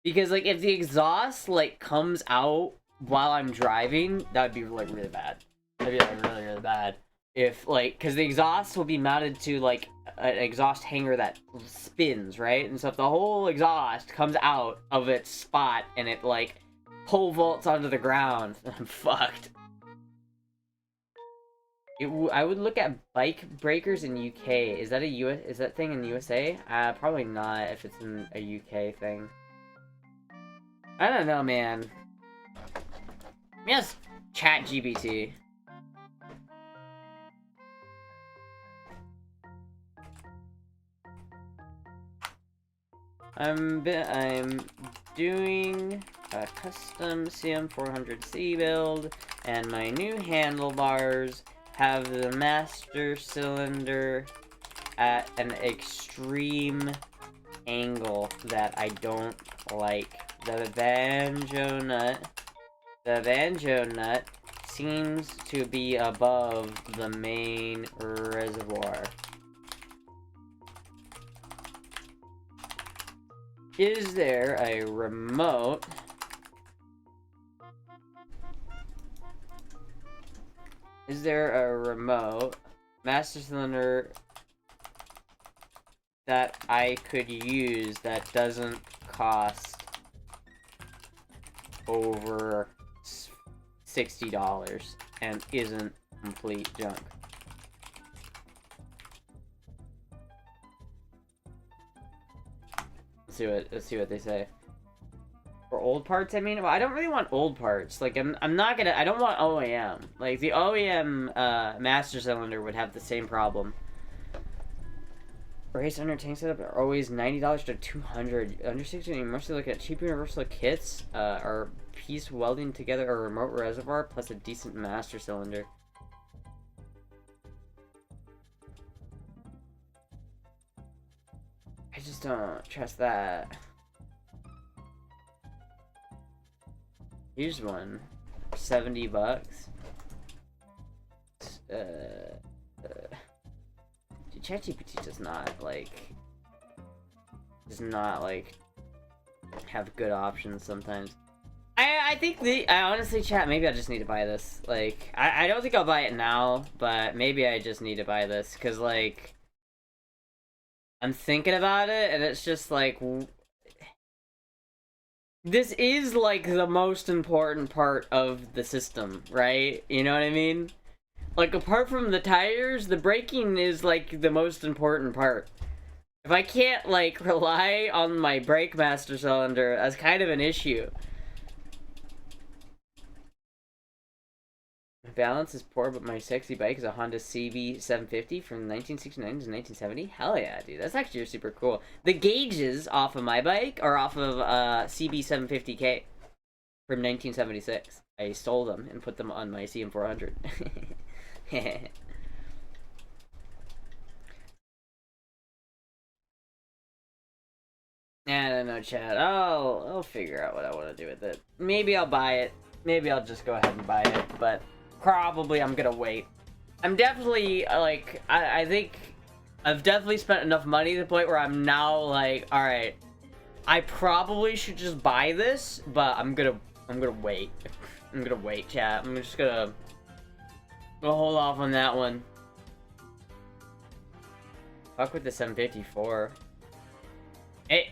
Because, like, if the exhaust, like, comes out while I'm driving, that would be, like, really bad. That'd be, like, really, really bad. If, like, because the exhaust will be mounted to, like, an exhaust hanger that spins, right? And so if the whole exhaust comes out of its spot and it, like, pole vaults onto the ground, I'm fucked. I would look at bike breakers in UK. Is that is that thing in USA? Probably not if it's in a UK thing. I don't know, man. Yes, chat GPT. I'm doing a custom CM400C build, and my new handlebars have the master cylinder at an extreme angle that I don't like. The banjo nut seems to be above the main reservoir. Is there a remote master cylinder that I could use that doesn't cost over $60 and isn't complete junk? Let's see what they say. For old parts, I mean, well, I don't really want old parts. Like, I'm not gonna. I don't want OEM. Like, the OEM master cylinder would have the same problem. Race under tank setup are always $90 to $200. Under 60, you mostly look at cheap universal kits, or piece welding together a remote reservoir plus a decent master cylinder. I just don't trust that. Here's one. $70. ChatGPT does not have good options sometimes. I think I honestly, chat, maybe I just need to buy this. Like, I don't think I'll buy it now, but maybe I just need to buy this, because, like, I'm thinking about it, and it's just like, this is, like, the most important part of the system, right? You know what I mean? Like, apart from the tires, the braking is, like, the most important part. If I can't, like, rely on my brake master cylinder, that's kind of an issue. Balance is poor, but my sexy bike is a Honda CB750 from 1969 to 1970. Hell yeah, dude. That's actually super cool. The gauges off of my bike are off of CB750K from 1976. I stole them and put them on my CM400. I don't know, chat. I'll figure out what I want to do with it. Maybe I'll buy it. Maybe I'll just go ahead and buy it, but probably I'm gonna wait. I'm definitely, like, I think I've definitely spent enough money to the point where I'm now, like, alright, I probably should just buy this, but I'm gonna wait. I'm gonna wait, chat. I'm just gonna hold off on that one. Fuck with the 754.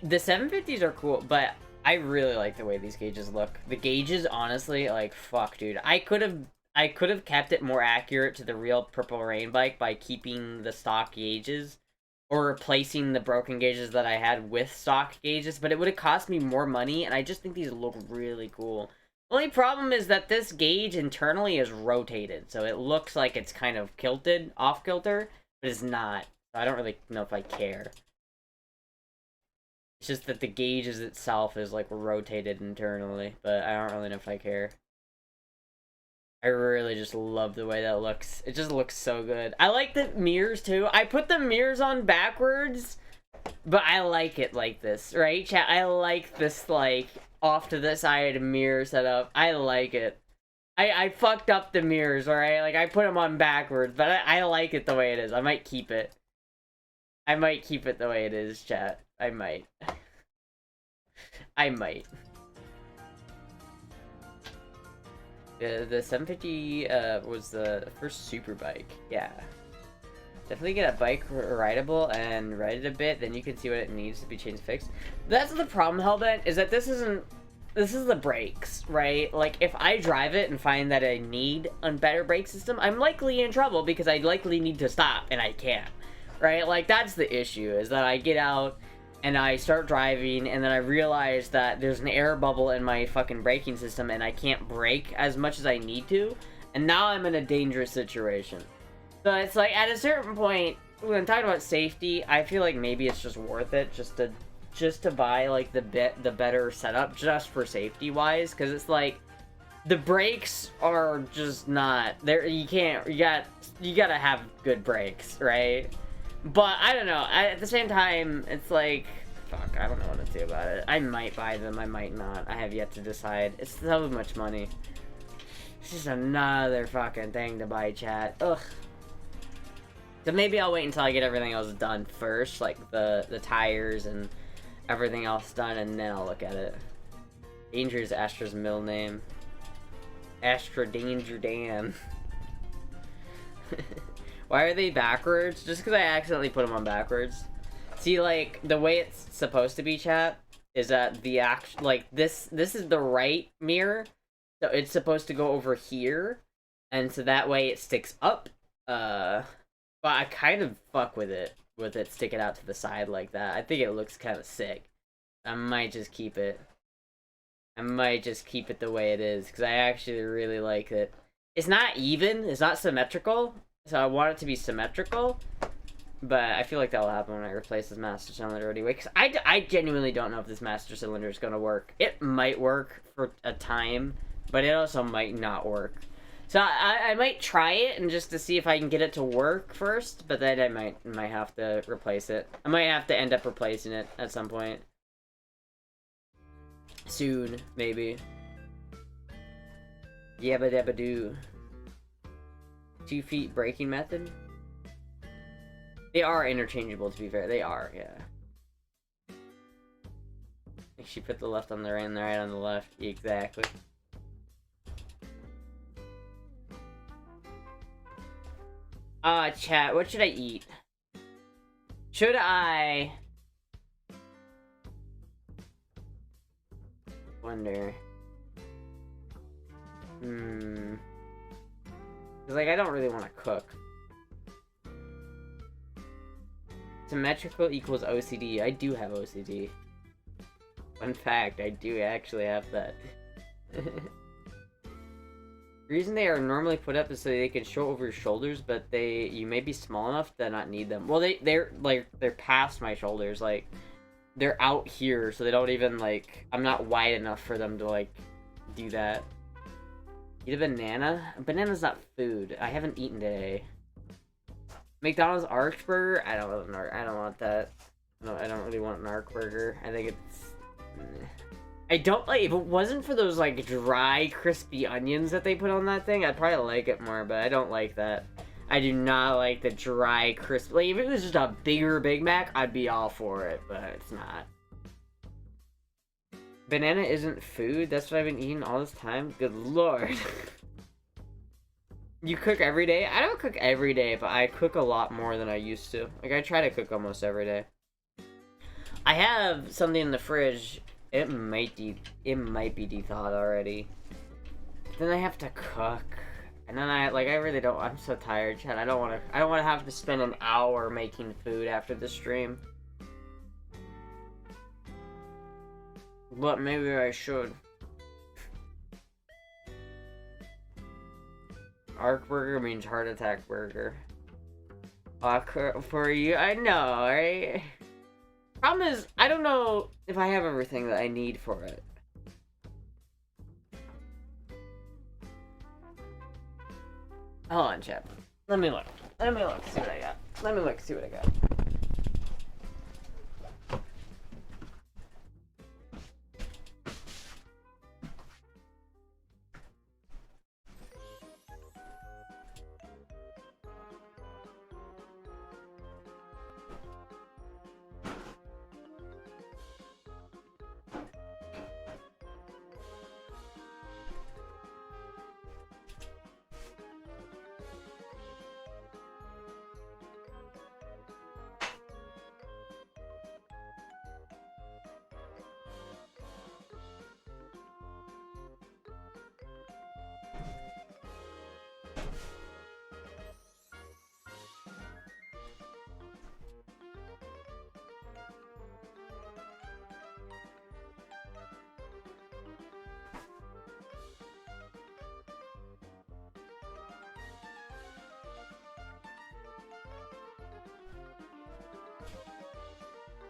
The 750s are cool, but I really like the way these gauges look. The gauges, honestly, like, fuck, dude. I could have kept it more accurate to the real Purple Rain bike by keeping the stock gauges or replacing the broken gauges that I had with stock gauges, but it would have cost me more money, and I just think these look really cool. Only problem is that this gauge internally is rotated, so it looks like it's kind of kilted, off kilter, but it's not. So I don't really know if I care. It's just that the gauges itself is, like, rotated internally, but I don't really know if I care. I really just love the way that looks. It just looks so good. I like the mirrors, too. I put the mirrors on backwards, but I like it like this, right, chat? I like this, like, off to the side mirror setup. I like it. I fucked up the mirrors, alright? Like, I put them on backwards, but I like it the way it is. I might keep it. I might keep it the way it is, chat. I might. I might. The 750 was the first super bike. Yeah. Definitely get a bike rideable and ride it a bit, then you can see what it needs to be changed, fixed. That's the problem, Hellbent, is that this is the brakes, right? Like, if I drive it and find that I need a better brake system, I'm likely in trouble because I likely need to stop, and I can't, right? Like, that's the issue, is that I get out and I start driving, and then I realize that there's an air bubble in my fucking braking system, and I can't brake as much as I need to, and now I'm in a dangerous situation. So it's like, at a certain point, when talking about safety, I feel like maybe it's just worth it just to buy, like, the better setup, just for safety-wise, because it's like, the brakes are just not, there. You gotta have good brakes, right? But, I don't know, at the same time, it's like, fuck, I don't know what to do about it. I might buy them, I might not. I have yet to decide. It's so much money. It's just another fucking thing to buy, chat. Ugh. So maybe I'll wait until I get everything else done first, like the tires and everything else done, and then I'll look at it. Danger is Astra's middle name. Astra Danger Dan. Why are they backwards? Just because I accidentally put them on backwards. See, like, the way it's supposed to be, chat, is that the like, this is the right mirror, so it's supposed to go over here, and so that way it sticks up, but I kind of fuck with it sticking out to the side like that. I think it looks kind of sick. I might just keep it. I might just keep it the way it is, because I actually really like it. It's not even, it's not symmetrical, so I want it to be symmetrical, but I feel like that'll happen when I replace this master cylinder anyway, because I genuinely don't know if this master cylinder is going to work. It might work for a time, but it also might not work. So I might try it and just to see if I can get it to work first, but then I might have to replace it. I might have to end up replacing it at some point. Soon, maybe. Yabba dabba doo. 2 feet braking method? They are interchangeable, to be fair. They are, yeah. Like, she put the left on the right and the right on the left. Exactly. Chat, what should I eat? Should I... wonder... Because, like, I don't really want to cook. Symmetrical equals OCD. I do have OCD. Fun fact, I do actually have that. The reason they are normally put up is so they can show over your shoulders, but you may be small enough to not need them. Well, they're past my shoulders, like they're out here, so they don't even like. I'm not wide enough for them to like do that. Eat a banana? A banana's not food. I haven't eaten today. McDonald's Arch Burger? I don't want that. No, I don't really want an Arch Burger. I think it's. I don't like, if it wasn't for those like dry crispy onions that they put on that thing, I'd probably like it more, but I don't like that. I do not like the dry crispy. Like, if it was just a bigger Big Mac, I'd be all for it, but it's not. Banana isn't food? That's what I've been eating all this time? Good lord. You cook every day? I don't cook every day, but I cook a lot more than I used to. Like, I try to cook almost every day. I have something in the fridge. It might be de-thawed already. Then I have to cook. And then I really don't. I'm so tired, Chad. I don't want to have to spend an hour making food after the stream. But maybe I should. Arc burger means heart attack burger. For you, I know, right? Problem is, I don't know if I have everything that I need for it. Hold on, Chad. Let me look. See what I got.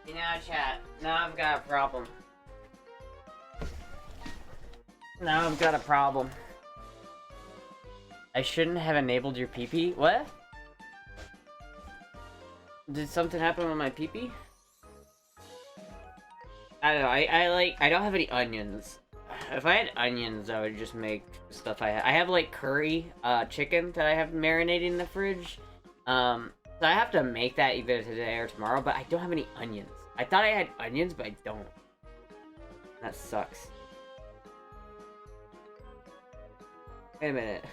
You know, chat, now I've got a problem. I shouldn't have enabled your PP? What? Did something happen with my PP? I don't know, I don't have any onions. If I had onions, I would just make stuff I have like curry, chicken that I have marinating in the fridge. So I have to make that either today or tomorrow, but I don't have any onions. I thought I had onions, but I don't. That sucks. Wait a minute.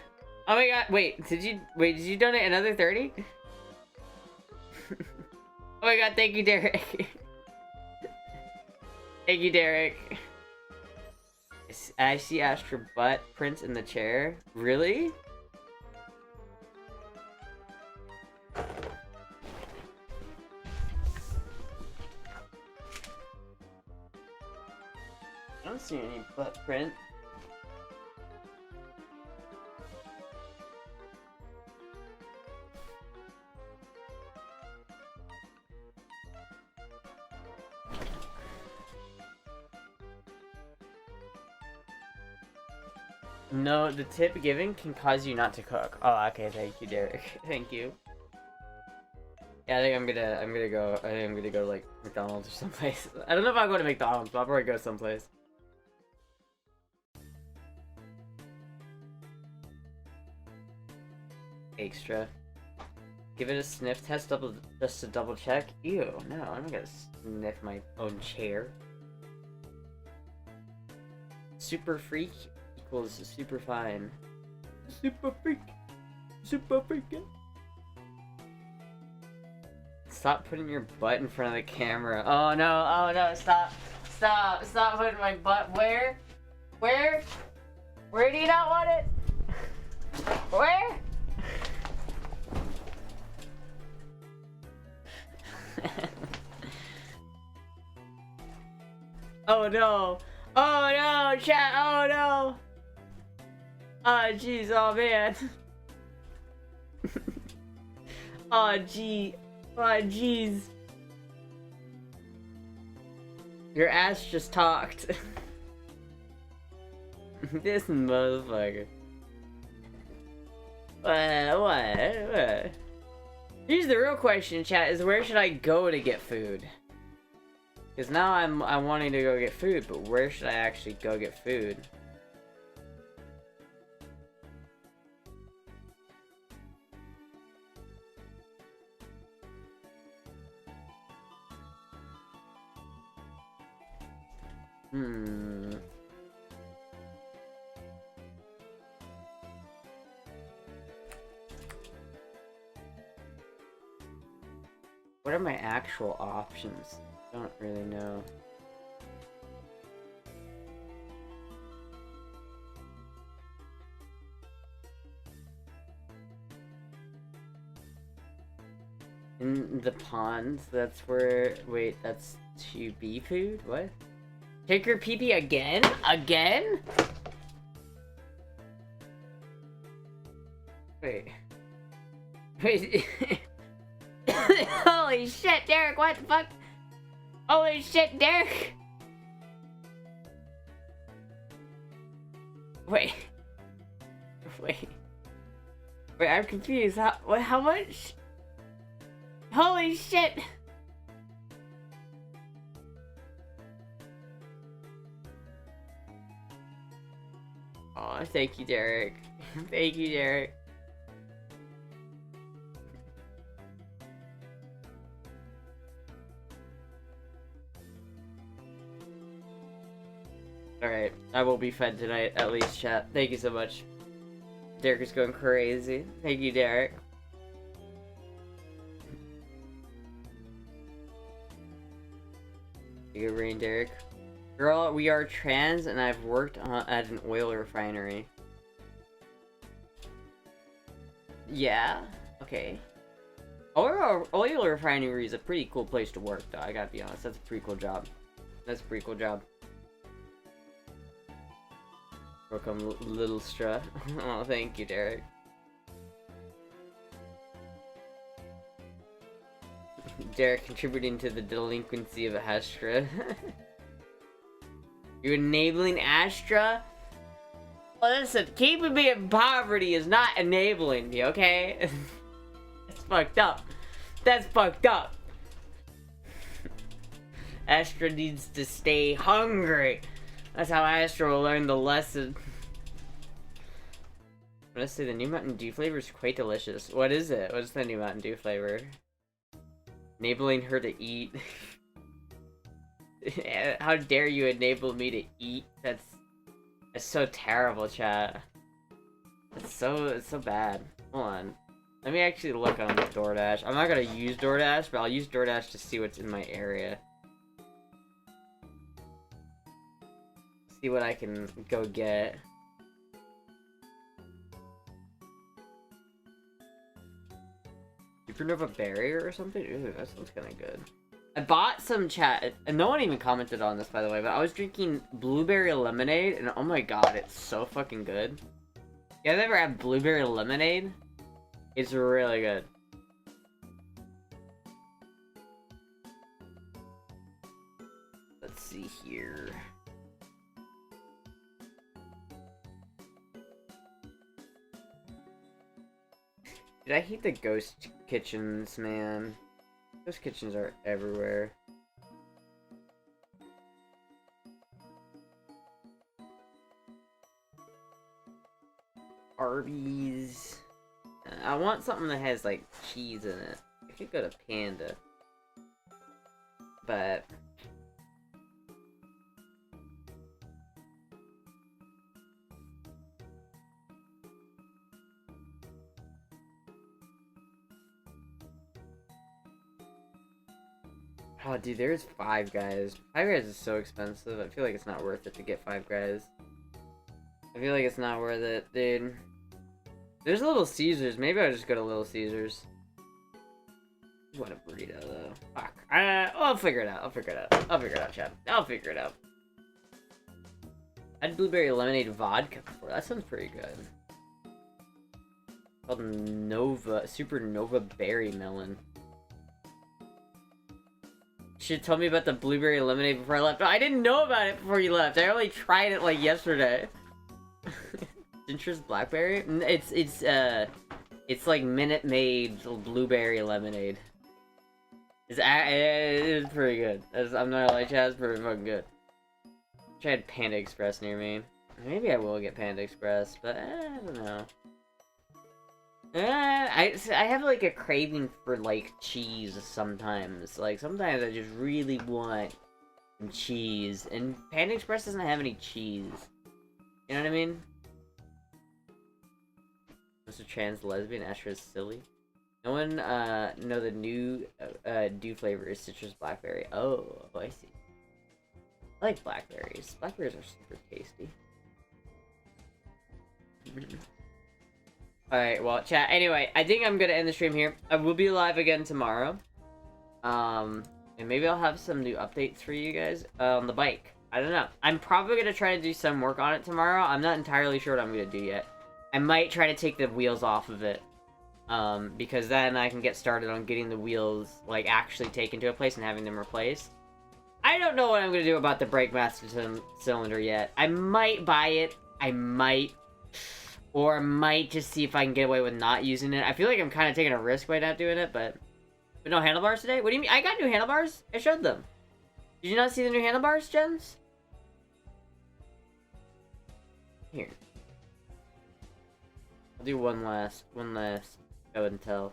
Oh my god, wait, did you donate another 30? Oh my god, thank you, Derek. Thank you, Derek. I see Astra butt prints in the chair. Really? I don't see any butt print. No, the tip given can cause you not to cook. Oh, okay, thank you, Derek. Thank you. Yeah, I think I'm gonna go to like McDonald's or someplace. I don't know if I'll go to McDonald's, but I'll probably go someplace. Extra. Give it a sniff test just to double check. Ew, no, I'm not gonna sniff my own chair. Super freak equals super fine. Super freak. Super freaking. Stop putting your butt in front of the camera. Oh no, stop putting my butt where? Where do you not want it? Where? Oh no, chat, oh no. Oh, jeez, oh, man. Oh, gee. Oh, jeez. Your ass just talked. This motherfucker. What? Here's the real question, chat, is where should I go to get food? Because now I'm wanting to go get food, but where should I actually go get food? What are my actual options? I don't really know. In the ponds, that's where... Wait, that's to be food? What? Take your pee-pee again? Again? Wait. Wait. Holy shit, Derek, what the fuck? Holy shit, Derek! Wait. Wait, I'm confused. How much? Holy shit! Oh, thank you, Derek. Thank you, Derek. Alright, I will be fed tonight, at least, chat. Thank you so much. Derek is going crazy. Thank you, Derek. Good rain, Derek. Girl, we are trans, and I've worked at an oil refinery. Yeah? Okay. Oil refinery is a pretty cool place to work, though, I gotta be honest. That's a pretty cool job. That's a pretty cool job. Welcome, little Stra. Oh, thank you, Derek. Derek contributing to the delinquency of Astra. You're enabling Astra? Well, listen, keeping me in poverty is not enabling me, okay? That's fucked up. That's fucked up. Astra needs to stay hungry. That's how Astra will learn the lesson. Honestly, the new Mountain Dew flavor is quite delicious. What is it? What is the new Mountain Dew flavor? Enabling her to eat. How dare you enable me to eat? That's so terrible, chat. It's so bad. Hold on. Let me actually look on DoorDash. I'm not gonna use DoorDash, but I'll use DoorDash to see what's in my area. See what I can go get. Supernova Barrier or something? Ooh, that sounds kind of good. I bought some chat, and no one even commented on this, by the way, but I was drinking blueberry lemonade, and oh my god, it's so fucking good. You guys ever had blueberry lemonade? It's really good. Let's see here. Dude, I hate the ghost kitchens, man. Ghost kitchens are everywhere. Arby's. I want something that has, like, cheese in it. I could go to Panda. But... oh, dude, there's Five Guys. Five Guys is so expensive. I feel like it's not worth it to get Five Guys. I feel like it's not worth it, dude. There's Little Caesars. Maybe I'll just go to Little Caesars. I want a burrito, though. Fuck. I'll figure it out. I'll figure it out. I'll figure it out, chat. I'll figure it out. I had blueberry lemonade vodka before. That sounds pretty good. Called Nova, Super Nova Berry Melon. Should tell me about the blueberry lemonade before I left. I didn't know about it before you left. I only tried it like yesterday. Citrus blackberry? It's like Minute Maid blueberry lemonade. It's pretty good. I'm not gonna lie, Chad, it's pretty fucking good. I tried Panda Express near me. Maybe I will get Panda Express, but I don't know. I have like a craving for like cheese sometimes. Like sometimes I just really want some cheese, and Panda Express doesn't have any cheese. You know what I mean? Mr. Trans lesbian, Astra is silly. No one know the new dew flavor is citrus blackberry. Oh, I see. I like blackberries. Blackberries are super tasty. Alright, well, chat. Anyway, I think I'm gonna end the stream here. I will be live again tomorrow. And maybe I'll have some new updates for you guys on the bike. I don't know. I'm probably gonna try to do some work on it tomorrow. I'm not entirely sure what I'm gonna do yet. I might try to take the wheels off of it. Because then I can get started on getting the wheels, like, actually taken to a place and having them replaced. I don't know what I'm gonna do about the brake master cylinder yet. I might buy it. I might. Or I might just see if I can get away with not using it. I feel like I'm kind of taking a risk by not doing it, but no handlebars today? What do you mean? I got new handlebars. I showed them. Did you not see the new handlebars, Jens? Here. I'll do one last show and tell.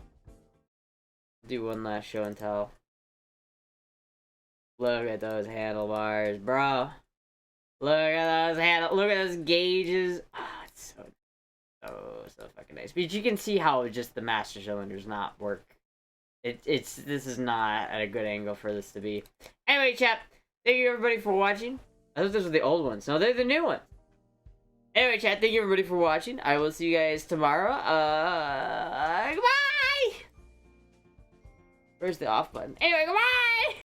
Do one last show and tell. Look at those handlebars, bro. Look at those gauges. Oh, it's so fucking nice. But you can see how just the master cylinders not work. This is not at a good angle for this to be. Anyway, chat, thank you everybody for watching. I thought those were the old ones. No, they're the new ones. Anyway, chat, thank you everybody for watching. I will see you guys tomorrow. Goodbye! Where's the off button? Anyway, goodbye!